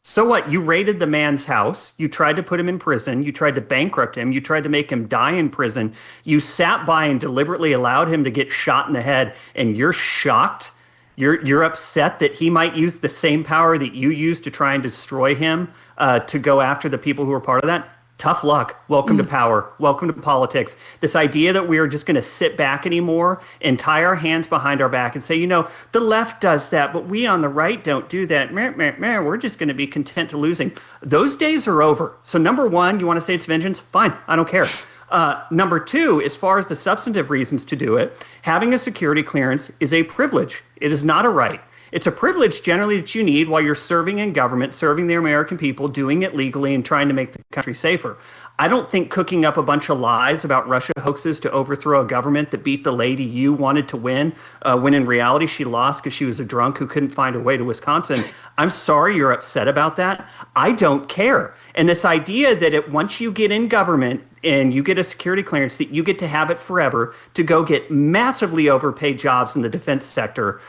So what? You raided the man's house. You tried to put him in prison. You tried to bankrupt him. You tried to make him die in prison. You sat by and deliberately allowed him to get shot in the head, and you're shocked? You're upset that he might use the same power that you used to try and destroy him, to go after the people who were part of that? Tough luck. Welcome to power. Welcome to politics. This idea that we are just going to sit back anymore and tie our hands behind our back and say, you know, the left does that, but we on the right don't do that. We're just going to be content to losing. Those days are over. So number one, you want to say it's vengeance? Fine. I don't care. Number two, as far as the substantive reasons to do it, having a security clearance is a privilege. It is not a right. It's a privilege generally that you need while you're serving in government, serving the American people, doing it legally and trying to make the country safer. I don't think cooking up a bunch of lies about Russia hoaxes to overthrow a government that beat the lady you wanted to win, when in reality she lost because she was a drunk who couldn't find her way to Wisconsin. I'm sorry you're upset about that. I don't care. And this idea that once you get in government and you get a security clearance, that you get to have it forever to go get massively overpaid jobs in the defense sector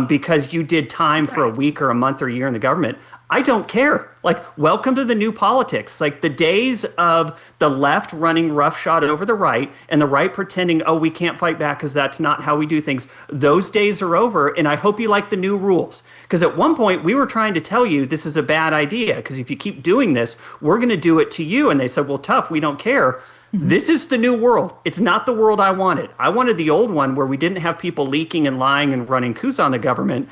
because you did time for a week or a month or a year in the government. I don't care. Like, welcome to the new politics. Like the days of the left running roughshod over the right and the right pretending, oh, we can't fight back because that's not how we do things. Those days are over. And I hope you like the new rules. Because at one point we were trying to tell you this is a bad idea, because if you keep doing this, we're going to do it to you. And they said, well, tough, we don't care. This is the new world. It's not the world I wanted. I wanted the old one where we didn't have people leaking and lying and running coups on the government.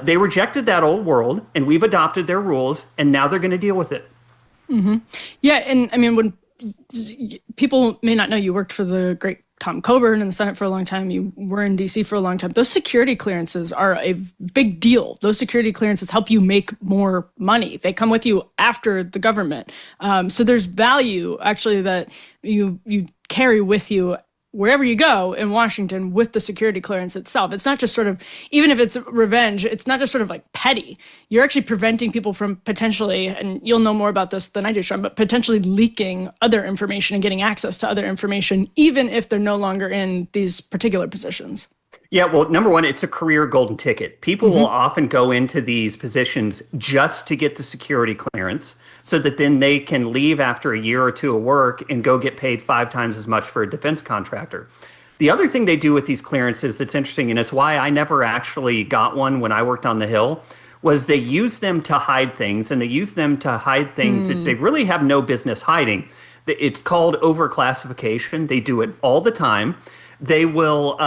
They rejected that old world, and we've adopted their rules, and now they're going to deal with it. Mm-hmm. Yeah, and I mean, when people may not know, you worked for the great Tom Coburn in the Senate for a long time. You were in D.C. for a long time. Those security clearances are a big deal. Those security clearances help you make more money. They come with you after the government. So there's value, actually, that you carry with you wherever you go in Washington with the security clearance itself. It's not just sort of, even if it's revenge, it's not just sort of like petty. You're actually preventing people from potentially, and you'll know more about this than I do, Sean, but potentially leaking other information and getting access to other information, even if they're no longer in these particular positions. Yeah, well, number one, it's a career golden ticket. People will often go into these positions just to get the security clearance so that then they can leave after a year or two of work and go get paid 5 times as much for a defense contractor. The other thing they do with these clearances that's interesting, and it's why I never actually got one when I worked on the Hill, was they use them to hide things, and they use them to hide things that they really have no business hiding. It's called overclassification. They do it all the time. They will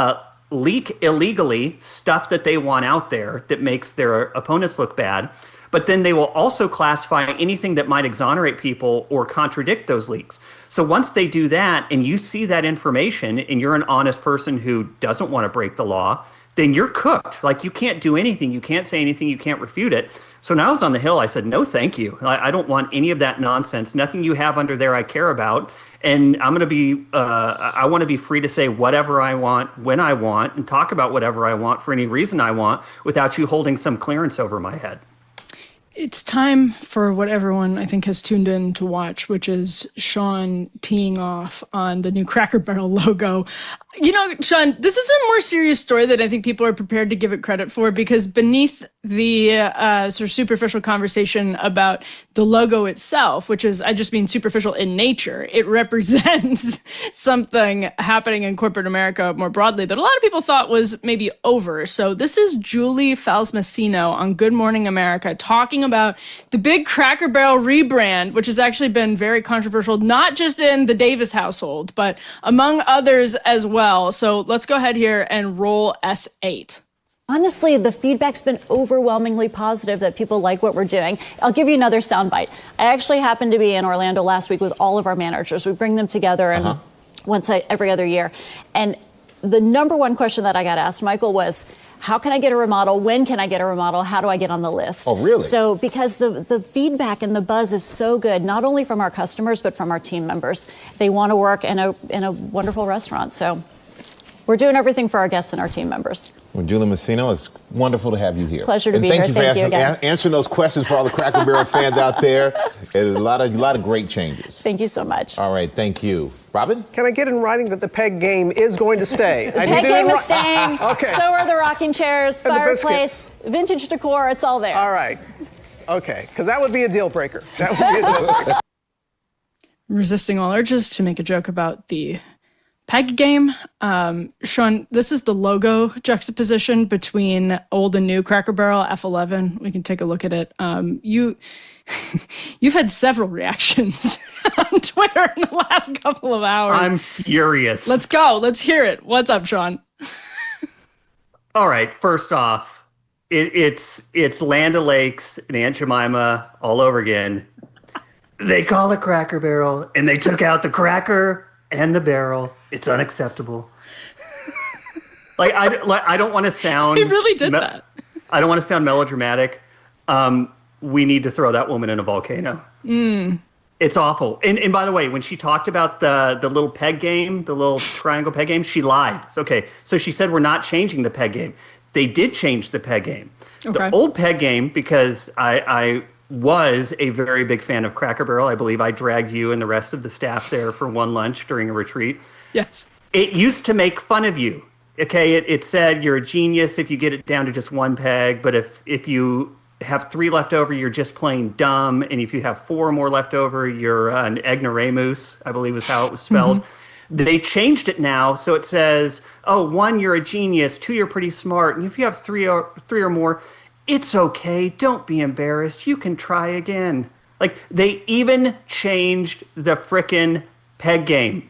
leak illegally stuff that they want out there that makes their opponents look bad. But then they will also classify anything that might exonerate people or contradict those leaks. So once they do that and you see that information and you're an honest person who doesn't want to break the law, then you're cooked. Like, you can't do anything. You can't say anything. You can't refute it. So when I was on the Hill, I said, no, thank you. I don't want any of that nonsense. Nothing you have under there I care about. And I'm going to be, I want to be free to say whatever I want, when I want, and talk about whatever I want for any reason I want without you holding some clearance over my head. It's time for what everyone, I think, has tuned in to watch, which is Sean teeing off on the new Cracker Barrel logo. You know, Sean, this is a more serious story that I think people are prepared to give it credit for, because beneath the sort of superficial conversation about the logo itself, which is, I just mean superficial in nature, it represents something happening in corporate America more broadly that a lot of people thought was maybe over. So this is Julie Falsmacino on Good Morning America talking about the big Cracker Barrel rebrand, which has actually been very controversial, not just in the Davis household, but among others as well. So let's go ahead here and roll S8. Honestly, the feedback's been overwhelmingly positive that people like what we're doing. I'll give you another soundbite. I actually happened to be in Orlando last week with all of our managers. We bring them together and every other year. And the number one question that I got asked, Michael, was, how can I get a remodel? When can I get a remodel? How do I get on the list? Oh, really? So because the feedback and the buzz is so good, not only from our customers, but from our team members. They want to work in a wonderful restaurant. So we're doing everything for our guests and our team members. Well, Julie Massino, it's wonderful to have you here. Pleasure to be here. Thank you for answering those questions for all the Cracker Barrel fans out there. There's a lot of great changes. Thank you so much. All right, thank you. Robin? Can I get in writing that the peg game is going to stay? The peg game is staying. Okay. So are the rocking chairs, fireplace, vintage decor. It's all there. All right. Okay, because that would be a deal breaker. That would be a deal breaker. Resisting all urges to make a joke about the peg game. Sean, this is the logo juxtaposition between old and new Cracker Barrel F11. We can take a look at it. You've had several reactions on Twitter in the last couple of hours. I'm furious. Let's go. Let's hear it. What's up, Sean? All right. First off, it's Land O'Lakes and Aunt Jemima all over again. They call it Cracker Barrel, and they took out the cracker and the barrel. It's unacceptable. I don't want to sound. He really did that. I don't want to sound melodramatic. We need to throw that woman in a volcano. It's awful. And by the way, when she talked about the little peg game, the little triangle peg game, she lied. It's okay. So she said we're not changing the peg game. They did change the peg game. Okay. The old peg game, because I was a very big fan of Cracker Barrel. I believe I dragged you and the rest of the staff there for one lunch during a retreat. Yes. It used to make fun of you. Okay, it said you're a genius if you get it down to just one peg, but if you have 3 left over, you're just plain dumb, and if you have 4 more left over, you're an ignoramus, I believe is how it was spelled. They changed it now, so it says, 1, you're a genius, 2, you're pretty smart, and if you have 3 or more, it's okay, don't be embarrassed, you can try again. Like, they even changed the frickin' peg game.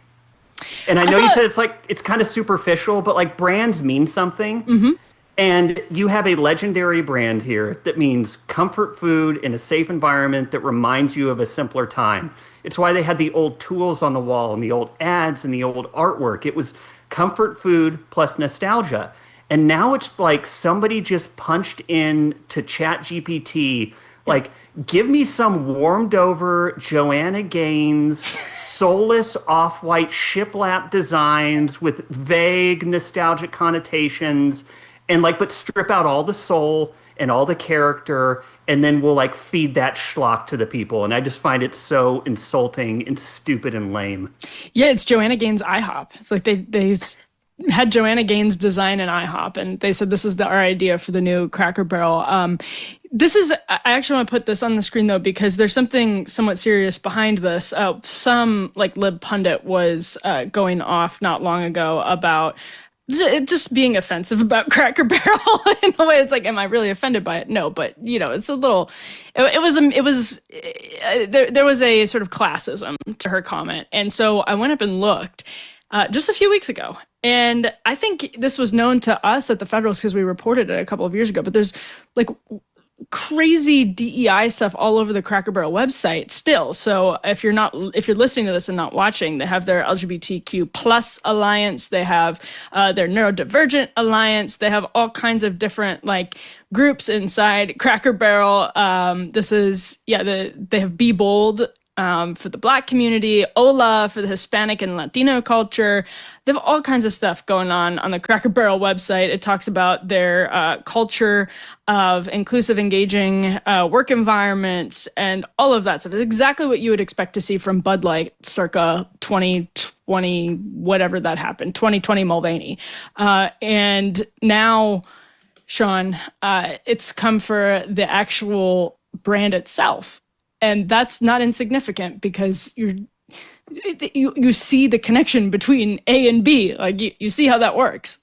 And I know you said it's kind of superficial, but like brands mean something. Mm-hmm. And you have a legendary brand here that means comfort food in a safe environment that reminds you of a simpler time. It's why they had the old tools on the wall and the old ads and the old artwork. It was comfort food plus nostalgia. And now it's like somebody just punched in to ChatGPT, like, give me some warmed over Joanna Gaines, soulless off-white shiplap designs with vague nostalgic connotations, and like, but strip out all the soul and all the character, and then we'll like feed that schlock to the people. And I just find it so insulting and stupid and lame. Yeah, it's Joanna Gaines IHOP. It's like they had Joanna Gaines design an IHOP, and they said this is our idea for the new Cracker Barrel. I actually want to put this on the screen though, because there's something somewhat serious behind this. Some like lib pundit was going off not long ago about just being offensive about Cracker Barrel in a way. It's like, am I really offended by it? No, but it's a little. There was a sort of classism to her comment, and so I went up and looked just a few weeks ago, and I think this was known to us at the Federalist because we reported it a couple of years ago. But there's like crazy DEI stuff all over the Cracker Barrel website still. So if you're listening to this and not watching, they have their LGBTQ plus alliance, they have their neurodivergent alliance, they have all kinds of different like groups inside Cracker Barrel. They have Be Bold for the Black community, Ola for the Hispanic and Latino culture. They have all kinds of stuff going on the Cracker Barrel website. It talks about their culture of inclusive, engaging work environments and all of that stuff. It's exactly what you would expect to see from Bud Light circa 2020, whatever that happened, 2020 Mulvaney. And now, Sean, it's come for the actual brand itself. And that's not insignificant because you see the connection between A and B. Like you see how that works.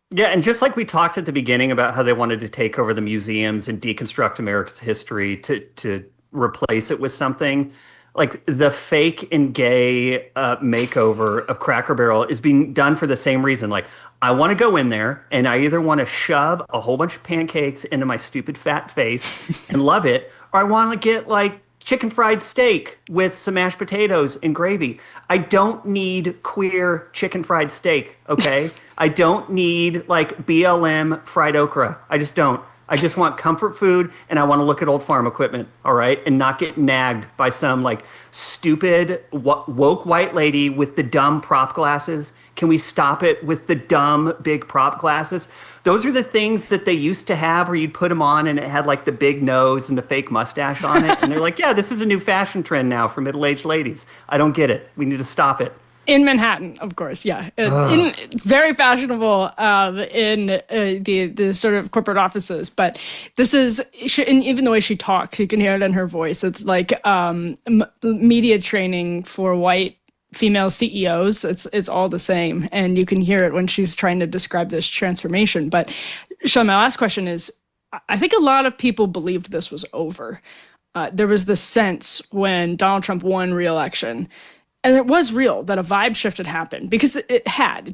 Yeah, and just like we talked at the beginning about how they wanted to take over the museums and deconstruct America's history to replace it with something, like the fake and gay makeover of Cracker Barrel is being done for the same reason. Like, I want to go in there and I either want to shove a whole bunch of pancakes into my stupid fat face and love it, or I want to get like chicken fried steak with some mashed potatoes and gravy. I don't need queer chicken fried steak, okay? I don't need like BLM fried okra. I just don't. I just want comfort food, and I want to look at old farm equipment, all right? And not get nagged by some like stupid woke white lady with the dumb prop glasses. Can we stop it with the dumb big prop glasses? Those are the things that they used to have where you'd put them on and it had like the big nose and the fake mustache on it. And they're like, yeah, this is a new fashion trend now for middle-aged ladies. I don't get it. We need to stop it. In Manhattan, of course, yeah. Very fashionable in the sort of corporate offices. But this is, and even the way she talks, you can hear it in her voice. It's like media training for white female CEOs. It's all the same. And you can hear it when she's trying to describe this transformation. But Sean, my last question is, I think a lot of people believed this was over. There was this sense when Donald Trump won re-election, and it was real that a vibe shift had happened because it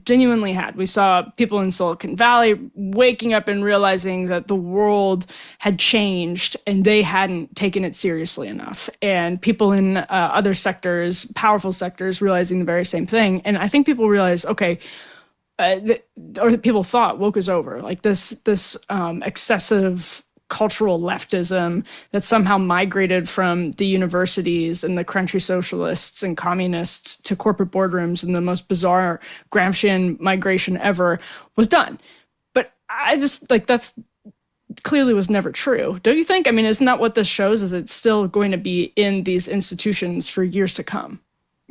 genuinely had. We saw people in Silicon Valley waking up and realizing that the world had changed and they hadn't taken it seriously enough. And people in other sectors, powerful sectors, realizing the very same thing. And I think people realized, okay, or people thought woke is over. Like this excessive cultural leftism that somehow migrated from the universities and the crunchy socialists and communists to corporate boardrooms in the most bizarre Gramscian migration ever was done. But I just like that's clearly was never true. Don't you think? I mean, isn't that what this shows? Is it's still going to be in these institutions for years to come?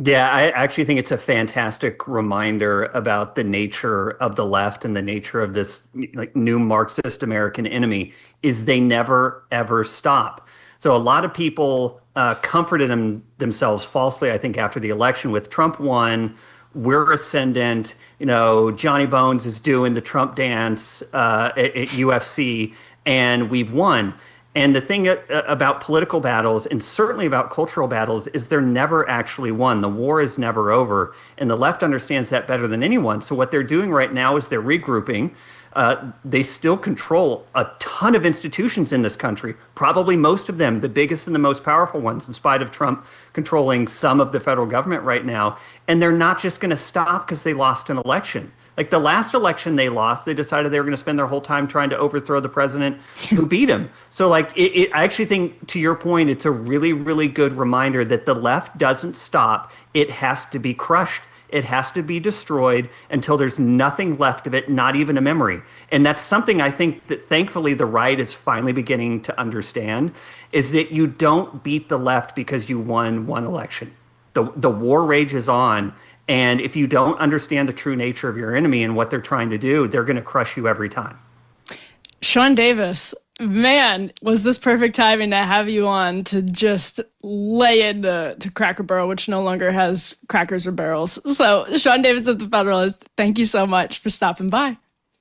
Yeah, I actually think it's a fantastic reminder about the nature of the left and the nature of this like new Marxist American enemy is they never, ever stop. So a lot of people comforted themselves falsely, I think, after the election with Trump won, we're ascendant, Johnny Bones is doing the Trump dance at UFC, and we've won. And the thing about political battles, and certainly about cultural battles, is they're never actually won. The war is never over, and the left understands that better than anyone. So what they're doing right now is they're regrouping. They still control a ton of institutions in this country, probably most of them, the biggest and the most powerful ones, in spite of Trump controlling some of the federal government right now. And they're not just going to stop because they lost an election. Like the last election they lost, they decided they were going to spend their whole time trying to overthrow the president who beat him. So like, I actually think, to your point, it's a really, really good reminder that the left doesn't stop. It has to be crushed. It has to be destroyed until there's nothing left of it, not even a memory. And that's something I think that thankfully the right is finally beginning to understand, is that you don't beat the left because you won one election. The war rages on. And if you don't understand the true nature of your enemy and what they're trying to do, they're going to crush you every time. Sean Davis, man, was this perfect timing to have you on to just lay into Cracker Barrel, which no longer has crackers or barrels. So Sean Davis of The Federalist, thank you so much for stopping by.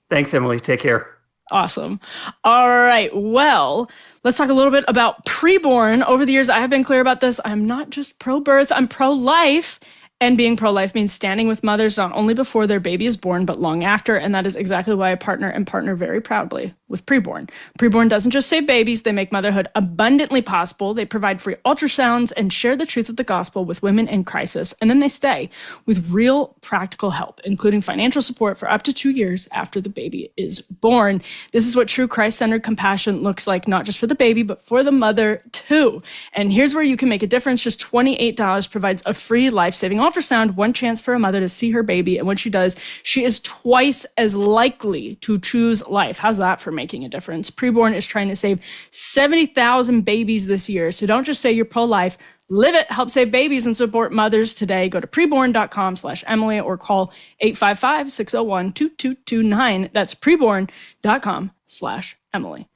Thanks, Emily. Take care. Awesome. All right. Well, let's talk a little bit about preborn. Over the years, I have been clear about this. I'm not just pro-birth, I'm pro-life. And being pro-life means standing with mothers not only before their baby is born, but long after. And that is exactly why I partner very proudly with Preborn. Preborn doesn't just save babies. They make motherhood abundantly possible. They provide free ultrasounds and share the truth of the gospel with women in crisis. And then they stay with real practical help, including financial support for up to 2 years after the baby is born. This is what true Christ-centered compassion looks like, not just for the baby, but for the mother too. And here's where you can make a difference. Just $28 provides a free life-saving ultrasound, one chance for a mother to see her baby. And when she does, she is twice as likely to choose life. How's that for making a difference? Preborn is trying to save 70,000 babies this year. So don't just say you're pro-life. Live it. Help save babies and support mothers today. Go to preborn.com/Emily or call 855-601-2229. That's preborn.com/Emily.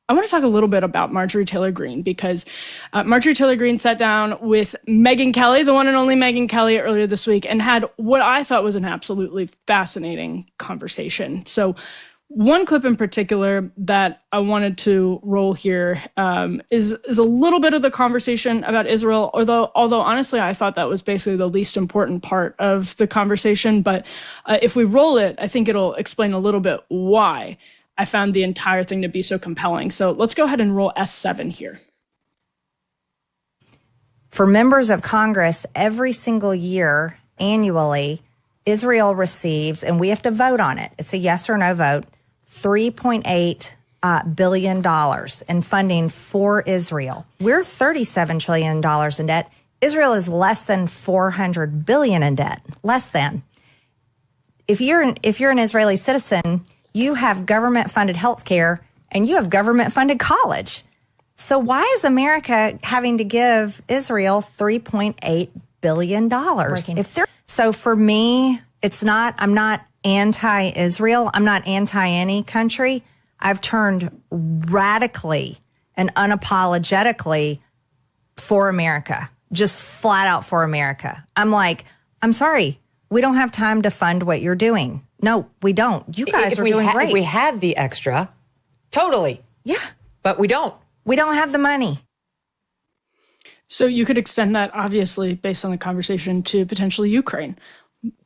I want to talk a little bit about Marjorie Taylor Greene because Marjorie Taylor Greene sat down with Megyn Kelly, the one and only Megyn Kelly, earlier this week and had what I thought was an absolutely fascinating conversation. So one clip in particular that I wanted to roll here is a little bit of the conversation about Israel, although honestly, I thought that was basically the least important part of the conversation. But if we roll it, I think it'll explain a little bit why I found the entire thing to be so compelling. So let's go ahead and roll S7 here. For members of Congress, every single year, annually, Israel receives, and we have to vote on it, it's a yes or no vote, $3.8 billion in funding for Israel. We're $37 trillion in debt. Israel is less than $400 billion in debt, less than. If you're an Israeli citizen, you have government-funded health care, and you have government-funded college. So why is America having to give Israel $3.8 billion? So for me, I'm not anti-Israel. I'm not anti-any country. I've turned radically and unapologetically for America, just flat out for America. I'm like, I'm sorry, we don't have time to fund what you're doing. No, we don't. You guys are doing great. If we had the extra, totally. Yeah. But we don't. We don't have the money. So you could extend that, obviously, based on the conversation, to potentially Ukraine.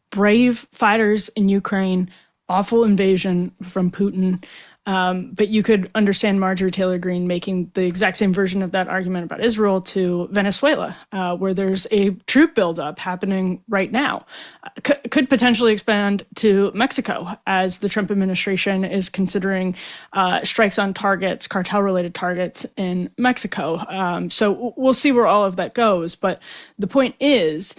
Brave fighters in Ukraine, awful invasion from Putin. But you could understand Marjorie Taylor Greene making the exact same version of that argument about Israel to Venezuela, where there's a troop buildup happening right now. Could potentially expand to Mexico, as the Trump administration is considering strikes on targets, cartel-related targets in Mexico. So we'll see where all of that goes. But the point is,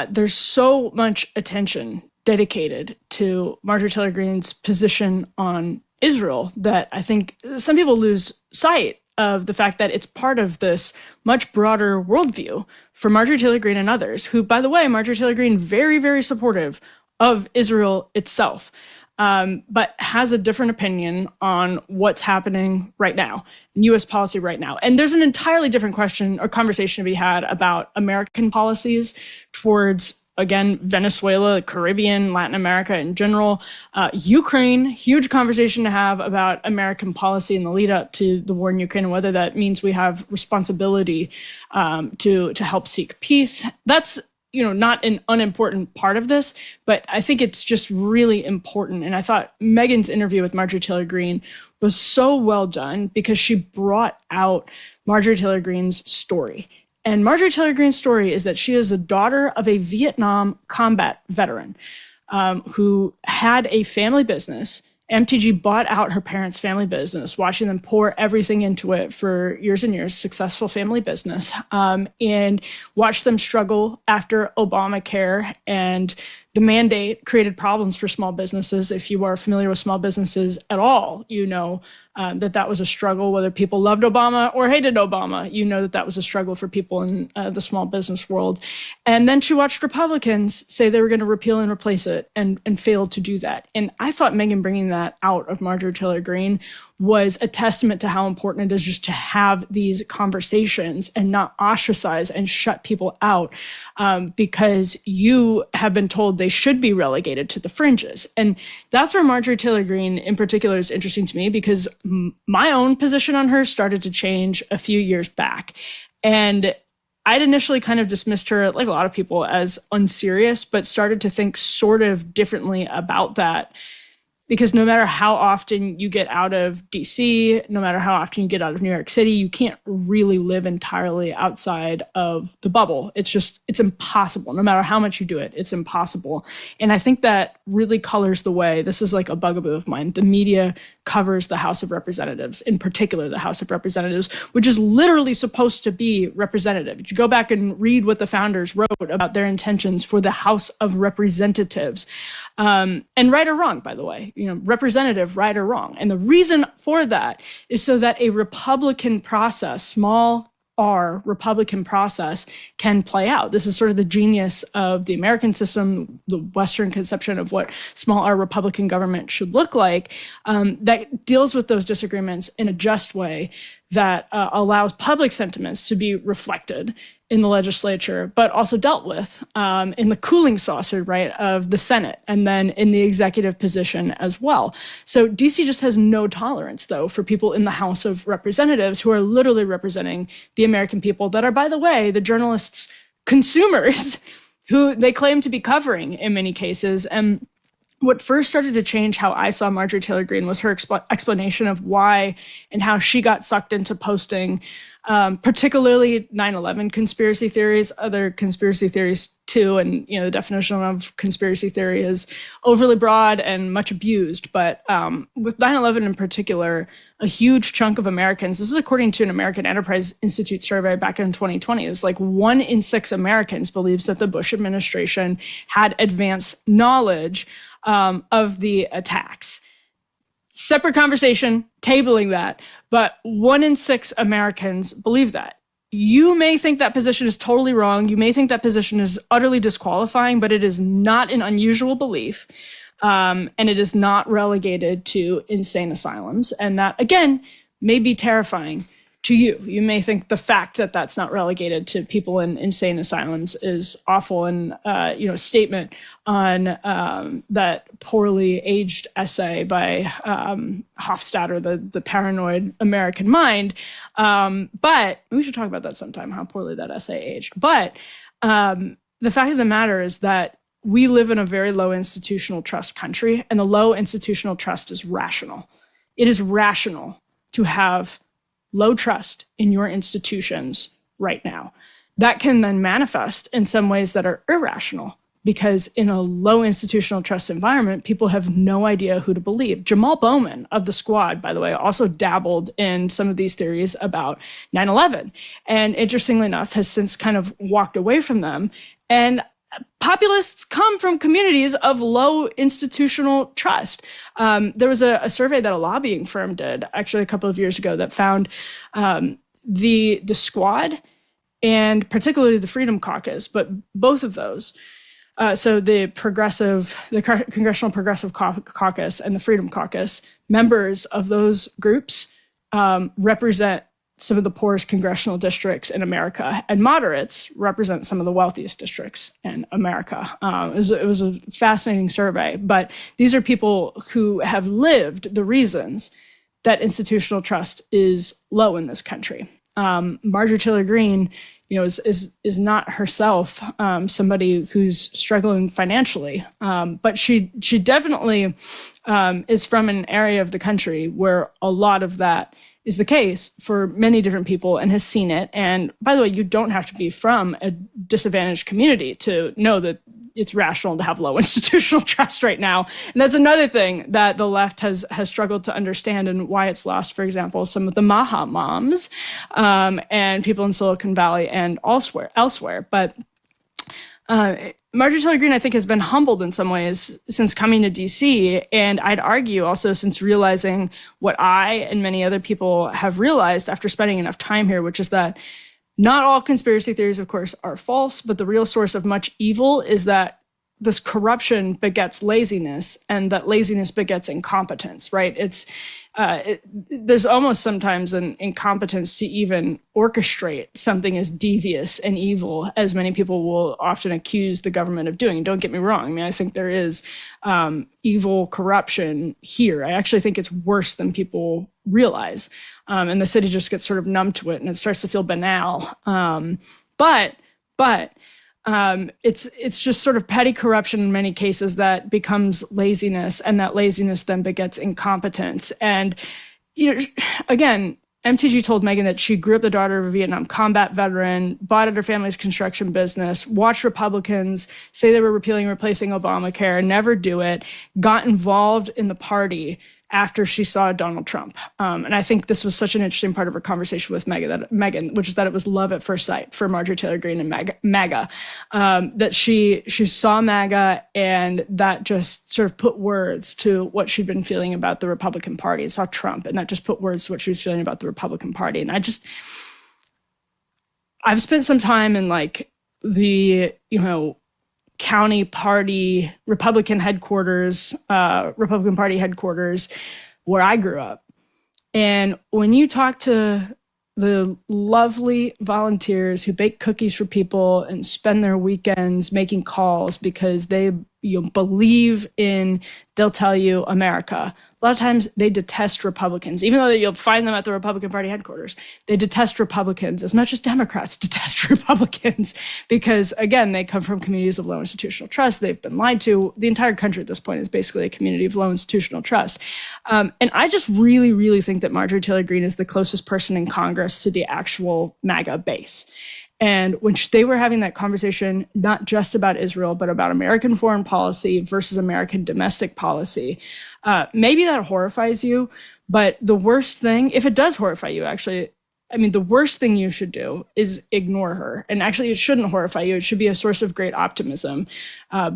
there's so much attention dedicated to Marjorie Taylor Greene's position on Israel that I think some people lose sight of the fact that it's part of this much broader worldview for Marjorie Taylor Greene and others, who, by the way, Marjorie Taylor Greene, very, very supportive of Israel itself, but has a different opinion on what's happening right now, in U.S. policy right now. And there's an entirely different question or conversation to be had about American policies towards again, Venezuela, Caribbean, Latin America in general, Ukraine, huge conversation to have about American policy in the lead up to the war in Ukraine and whether that means we have responsibility to help seek peace. That's not an unimportant part of this, but I think it's just really important. And I thought Megyn's interview with Marjorie Taylor Greene was so well done because she brought out Marjorie Taylor Greene's story. And Marjorie Taylor Greene's story is that she is the daughter of a Vietnam combat veteran who had a family business. MTG bought out her parents' family business, watching them pour everything into it for years and years, successful family business, and watched them struggle after Obamacare. And the mandate created problems for small businesses. If you are familiar with small businesses at all, you know that was a struggle, whether people loved Obama or hated Obama. You know that was a struggle for people in the small business world. And then she watched Republicans say they were going to repeal and replace it and failed to do that. And I thought Megyn bringing that out of Marjorie Taylor Greene was a testament to how important it is just to have these conversations and not ostracize and shut people out because you have been told they should be relegated to the fringes. And that's where Marjorie Taylor Greene in particular is interesting to me because my own position on her started to change a few years back. And I'd initially kind of dismissed her, like a lot of people, as unserious, but started to think sort of differently about that. Because no matter how often you get out of DC, no matter how often you get out of New York City, you can't really live entirely outside of the bubble. It's impossible. No matter how much you do it, it's impossible. And I think that really colors the way. This is like a bugaboo of mine. The media covers the House of Representatives, in particular the House of Representatives, which is literally supposed to be representative. You go back and read what the founders wrote about their intentions for the House of Representatives. And right or wrong, by the way, representative, right or wrong. And the reason for that is so that a Republican process, small r Republican process, can play out. This is sort of the genius of the American system, the Western conception of what small r Republican government should look like, that deals with those disagreements in a just way that allows public sentiments to be reflected in the legislature, but also dealt with in the cooling saucer, right, of the Senate, and then in the executive position as well. So DC just has no tolerance, though, for people in the House of Representatives who are literally representing the American people that are, by the way, the journalists' consumers who they claim to be covering in many cases. And what first started to change how I saw Marjorie Taylor Greene was her explanation of why and how she got sucked into posting particularly 9/11 conspiracy theories, other conspiracy theories too. And, the definition of conspiracy theory is overly broad and much abused. But with 9/11 in particular, a huge chunk of Americans, this is according to an American Enterprise Institute survey back in 2020, it was like 1 in 6 Americans believes that the Bush administration had advanced knowledge of the attacks. Separate conversation, tabling that, but 1 in 6 Americans believe that. You may think that position is totally wrong. You may think that position is utterly disqualifying, but it is not an unusual belief. And it is not relegated to insane asylums. And that, again, may be terrifying to you. You may think the fact that that's not relegated to people in insane asylums is awful. And, a statement on that poorly aged essay by Hofstadter, the Paranoid American Mind. But we should talk about that sometime, how poorly that essay aged. But the fact of the matter is that we live in a very low institutional trust country, and the low institutional trust is rational. It is rational to have low trust in your institutions right now. That can then manifest in some ways that are irrational, because in a low institutional trust environment, people have no idea who to believe. Jamal Bowman of the Squad, by the way, also dabbled in some of these theories about 9/11. And interestingly enough, has since kind of walked away from them. And populists come from communities of low institutional trust. There was a survey that a lobbying firm did actually a couple of years ago that found the Squad and particularly the Freedom Caucus, but both of those. So the Congressional Progressive Caucus and the Freedom Caucus, members of those groups represent some of the poorest congressional districts in America, and moderates represent some of the wealthiest districts in America. It was a fascinating survey, but these are people who have lived the reasons that institutional trust is low in this country. Marjorie Taylor Greene, is not herself somebody who's struggling financially, but she definitely is from an area of the country where a lot of that is the case for many different people and has seen it. And by the way, you don't have to be from a disadvantaged community to know that it's rational to have low institutional trust right now. And that's another thing that the left has struggled to understand, and why it's lost, for example, some of the MAGA moms and people in Silicon Valley and elsewhere. But Marjorie Taylor Greene, I think, has been humbled in some ways since coming to DC. And I'd argue also since realizing what I and many other people have realized after spending enough time here, which is that not all conspiracy theories, of course, are false, but the real source of much evil is that this corruption begets laziness, and that laziness begets incompetence, right? There's almost sometimes an incompetence to even orchestrate something as devious and evil as many people will often accuse the government of doing. Don't get me wrong. I mean, I think there is evil corruption here. I actually think it's worse than people realize. And the city just gets sort of numb to it, and it starts to feel banal. But it's just sort of petty corruption in many cases that becomes laziness, and that laziness then begets incompetence. And again, MTG told Megyn that she grew up the daughter of a Vietnam combat veteran, bought at her family's construction business, watched Republicans say they were repealing and replacing Obamacare, never do it, got involved in the party after she saw Donald Trump. And I think this was such an interesting part of her conversation with Megyn, which is that it was love at first sight for Marjorie Taylor Greene and MAGA. That she saw MAGA, and that just sort of put words to what she'd been feeling about the Republican Party. Saw Trump, and that just put words to what she was feeling about the Republican Party. And I've spent some time in like the, county party, Republican Party headquarters where I grew up. And when you talk to the lovely volunteers who bake cookies for people and spend their weekends making calls because they believe in, they'll tell you, America. A lot of times they detest Republicans, even though you'll find them at the Republican Party headquarters. They detest Republicans as much as Democrats detest Republicans because, again, they come from communities of low institutional trust. They've been lied to. The entire country at this point is basically a community of low institutional trust. And I just really, really think that Marjorie Taylor Greene is the closest person in Congress to the actual MAGA base. And when they were having that conversation, not just about Israel, but about American foreign policy versus American domestic policy, maybe that horrifies you. But the worst thing, if it does horrify you, actually, I mean, the worst thing you should do is ignore her. And actually, it shouldn't horrify you. It should be a source of great optimism.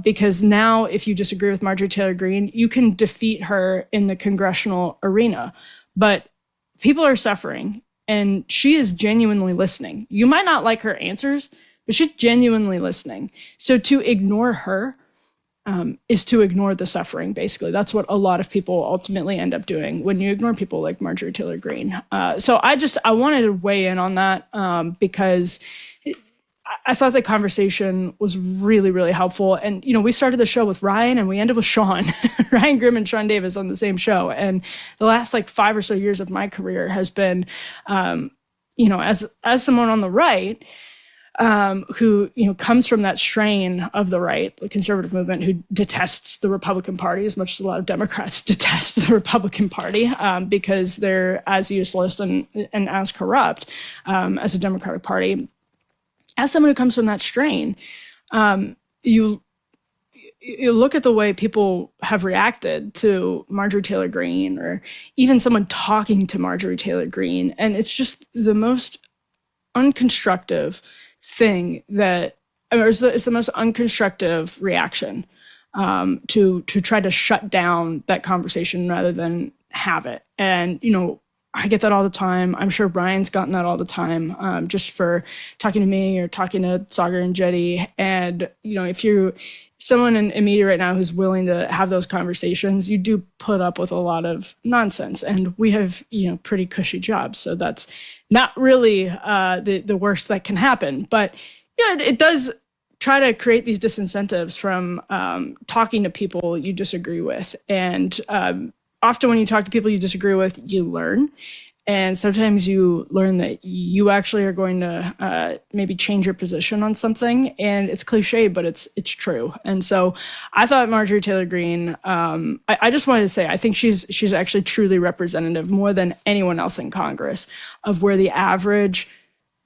Because now, if you disagree with Marjorie Taylor Greene, you can defeat her in the congressional arena. But people are suffering. And she is genuinely listening. You might not like her answers, but she's genuinely listening. So to ignore her is to ignore the suffering, basically. That's what a lot of people ultimately end up doing when you ignore people like Marjorie Taylor Greene. So I wanted to weigh in on that because I thought the conversation was really, really helpful. And, we started the show with Ryan and we ended with Sean, Ryan Grimm and Sean Davis on the same show. And the last 5 or so years of my career has been, as someone on the right, who, comes from that strain of the right, the conservative movement, who detests the Republican Party as much as a lot of Democrats detest the Republican Party because they're as useless and as corrupt as a Democratic Party. As someone who comes from that strain, you look at the way people have reacted to Marjorie Taylor Greene, or even someone talking to Marjorie Taylor Greene, and it's just the most unconstructive thing it's the most unconstructive reaction to try to shut down that conversation rather than have it. And I get that all the time. I'm sure Brian's gotten that all the time, just for talking to me or talking to Sagar and Jetty. And, if you're someone in media right now who's willing to have those conversations, you do put up with a lot of nonsense. And we have, pretty cushy jobs. So that's not really the worst that can happen. But yeah, it does try to create these disincentives from talking to people you disagree with. And often when you talk to people you disagree with, you learn. And sometimes you learn that you actually are going to maybe change your position on something. And it's cliche, but it's true. And so I thought Marjorie Taylor Greene, I just wanted to say, I think she's actually truly representative more than anyone else in Congress of where the average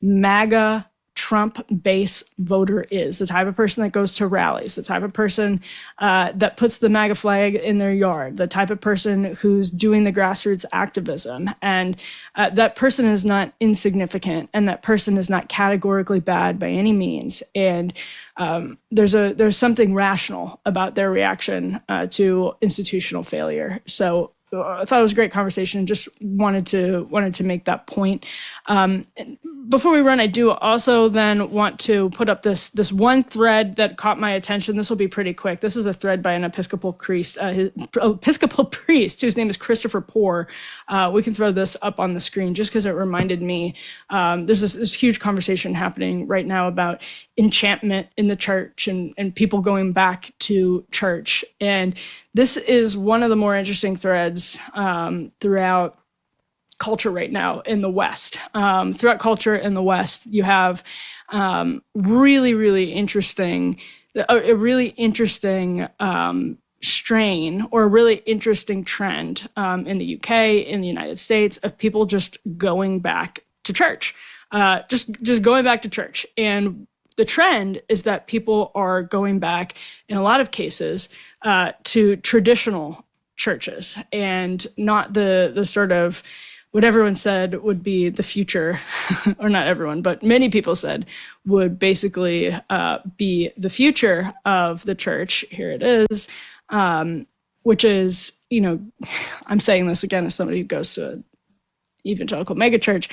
MAGA Trump base voter is, the type of person that goes to rallies, the type of person that puts the MAGA flag in their yard, the type of person who's doing the grassroots activism. And that person is not insignificant, and that person is not categorically bad by any means. And there's something rational about their reaction to institutional failure. So I thought it was a great conversation. Just wanted to make that point. Before we run, I do also then want to put up this one thread that caught my attention. This will be pretty quick. This is a thread by an Episcopal priest whose name is Christopher Poore. We can throw this up on the screen just because it reminded me. There's this huge conversation happening right now about enchantment in the church and people going back to church. And this is one of the more interesting threads throughout culture right now in the West. Throughout culture in the West, you have really, really interesting, a really interesting strain or a really interesting trend in the UK, in the United States, of people just going back to church, just going back to church. And the trend is that people are going back, in a lot of cases, to traditional churches and not the sort of what everyone said would be the future, or not everyone, but many people said would basically be the future of the church. Here it is, which is, I'm saying this again as somebody who goes to an evangelical megachurch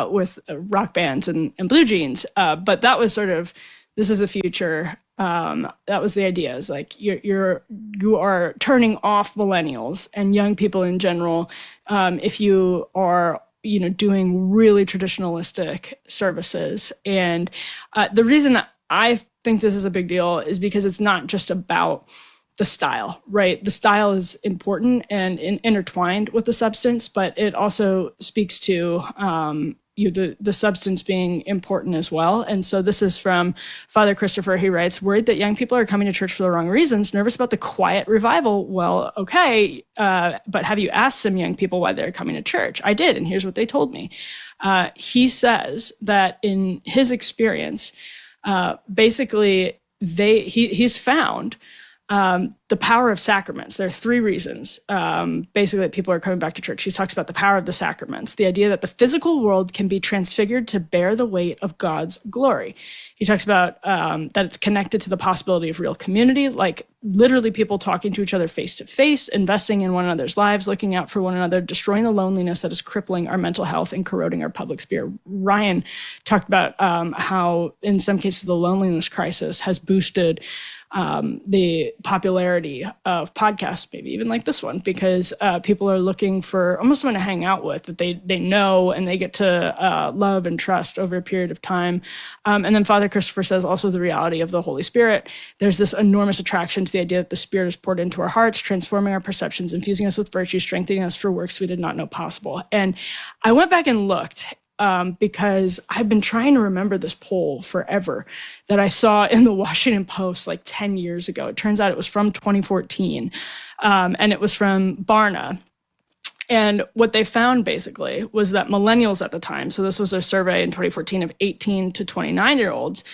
with rock bands and blue jeans. But that was sort of, this is the future. That was the idea, is like you are turning off millennials and young people in general if you are doing really traditionalistic services. And the reason I think this is a big deal is because it's not just about the style, right? The style is important and intertwined with the substance, but it also speaks to the substance being important as well. And so this is from Father Christopher. He writes, worried that young people are coming to church for the wrong reasons, nervous about the quiet revival. Well, okay, but have you asked some young people why they're coming to church? I did, and here's what they told me. He says that in his experience, basically he's found the power of sacraments. There are three reasons, basically, that people are coming back to church. He talks about the power of the sacraments, the idea that the physical world can be transfigured to bear the weight of God's glory. He talks about that it's connected to the possibility of real community, like literally people talking to each other face to face, investing in one another's lives, looking out for one another, destroying the loneliness that is crippling our mental health and corroding our public sphere. Ryan talked about how, in some cases, the loneliness crisis has boosted the popularity of podcasts, maybe even like this one, because people are looking for almost someone to hang out with that they know and they get to love and trust over a period of time. And then Father Christopher says also the reality of the Holy Spirit. There's this enormous attraction to the idea that the Spirit is poured into our hearts, transforming our perceptions, infusing us with virtue, strengthening us for works we did not know possible. And I went back and looked because I've been trying to remember this poll forever that I saw in the Washington Post like 10 years ago. It turns out it was from 2014, and it was from Barna. And what they found basically was that millennials at the time, so this was a survey in 2014 of 18 to 29-year-olds,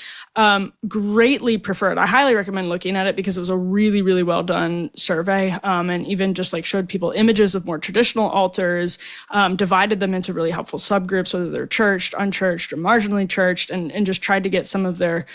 greatly preferred. I highly recommend looking at it because it was a really, really well done survey, and even just like showed people images of more traditional altars, divided them into really helpful subgroups, whether they're churched, unchurched, or marginally churched, and just tried to get some of their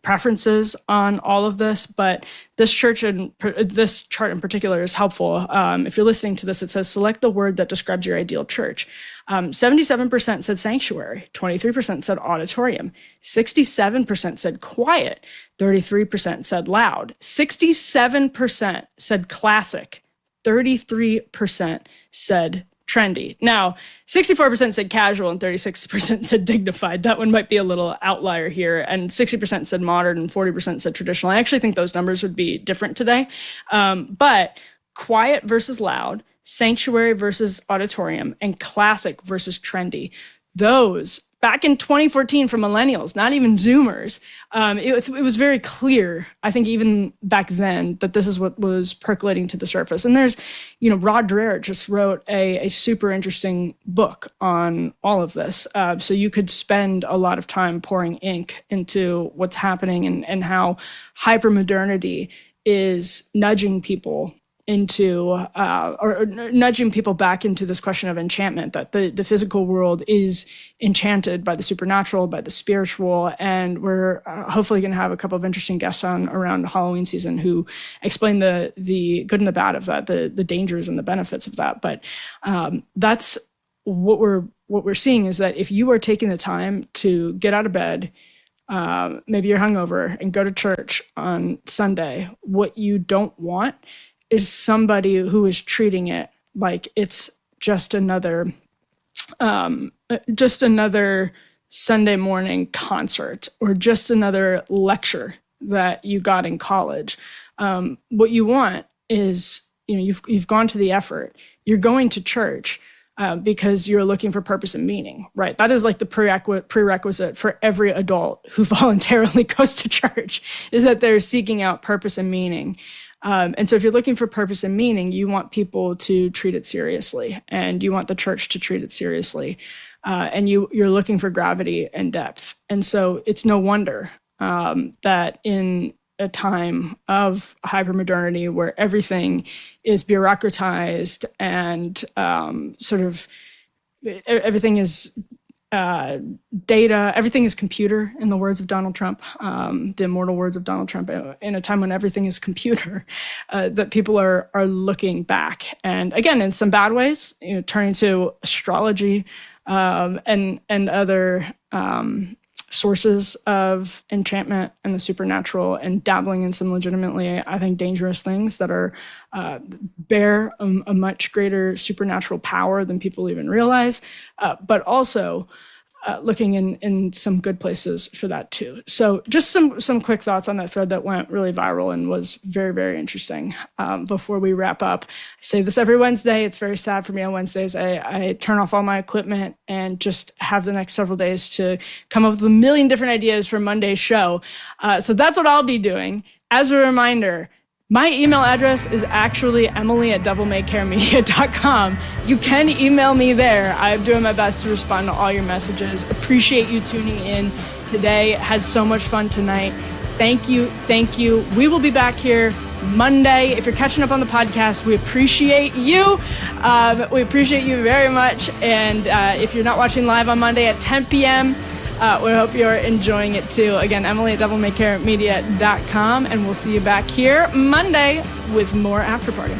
preferences on all of this, but this chart in particular is helpful. If you're listening to this, it says select the word that describes your ideal church. 77% said sanctuary, 23% said auditorium, 67% said quiet, 33% said loud, 67% said classic, 33% said trendy. Now, 64% said casual and 36% said dignified. That one might be a little outlier here. And 60% said modern and 40% said traditional. I actually think those numbers would be different today. But quiet versus loud, sanctuary versus auditorium, and classic versus trendy. Those, back in 2014 for millennials, not even Zoomers, it was very clear, I think even back then, that this is what was percolating to the surface. And there's, Rod Dreher just wrote a super interesting book on all of this. So you could spend a lot of time pouring ink into what's happening and how hypermodernity is nudging people into or nudging people back into this question of enchantment, that the physical world is enchanted by the supernatural, by the spiritual. And we're hopefully going to have a couple of interesting guests on around Halloween season who explain the good and the bad of that, the dangers and the benefits of that. But that's what we're seeing, is that if you are taking the time to get out of bed, maybe you're hungover, and go to church on Sunday, what you don't want is somebody who is treating it like it's just another Sunday morning concert or just another lecture that you got in college. What you want is, you've gone to the effort. You're going to church because you're looking for purpose and meaning, right? That is like the prerequisite for every adult who voluntarily goes to church, is that they're seeking out purpose and meaning. And so if you're looking for purpose and meaning, you want people to treat it seriously, and you want the church to treat it seriously. And you're looking for gravity and depth. And so it's no wonder that in a time of hypermodernity where everything is bureaucratized and everything is data, everything is computer, in the words of Donald Trump, the immortal words of Donald Trump, in a time when everything is computer, that people are looking back. And again, in some bad ways, turning to astrology and other sources of enchantment and the supernatural, and dabbling in some legitimately, I think, dangerous things that are bear a much greater supernatural power than people even realize, but also looking in some good places for that too. So just some quick thoughts on that thread that went really viral and was very, very interesting. Before we wrap up, I say this every Wednesday. It's very sad for me on Wednesdays. I turn off all my equipment and just have the next several days to come up with a million different ideas for Monday's show. So that's what I'll be doing. As a reminder, my email address is actually emily@devilmaycaremedia.com. You can email me there. I'm doing my best to respond to all your messages. Appreciate you tuning in today. Had so much fun tonight. Thank you. Thank you. We will be back here Monday. If you're catching up on the podcast, we appreciate you. We appreciate you very much. And if you're not watching live on Monday at 10 p.m., we hope you're enjoying it too. Again, emily@devilmaycaremedia.com, and we'll see you back here Monday with more After Party.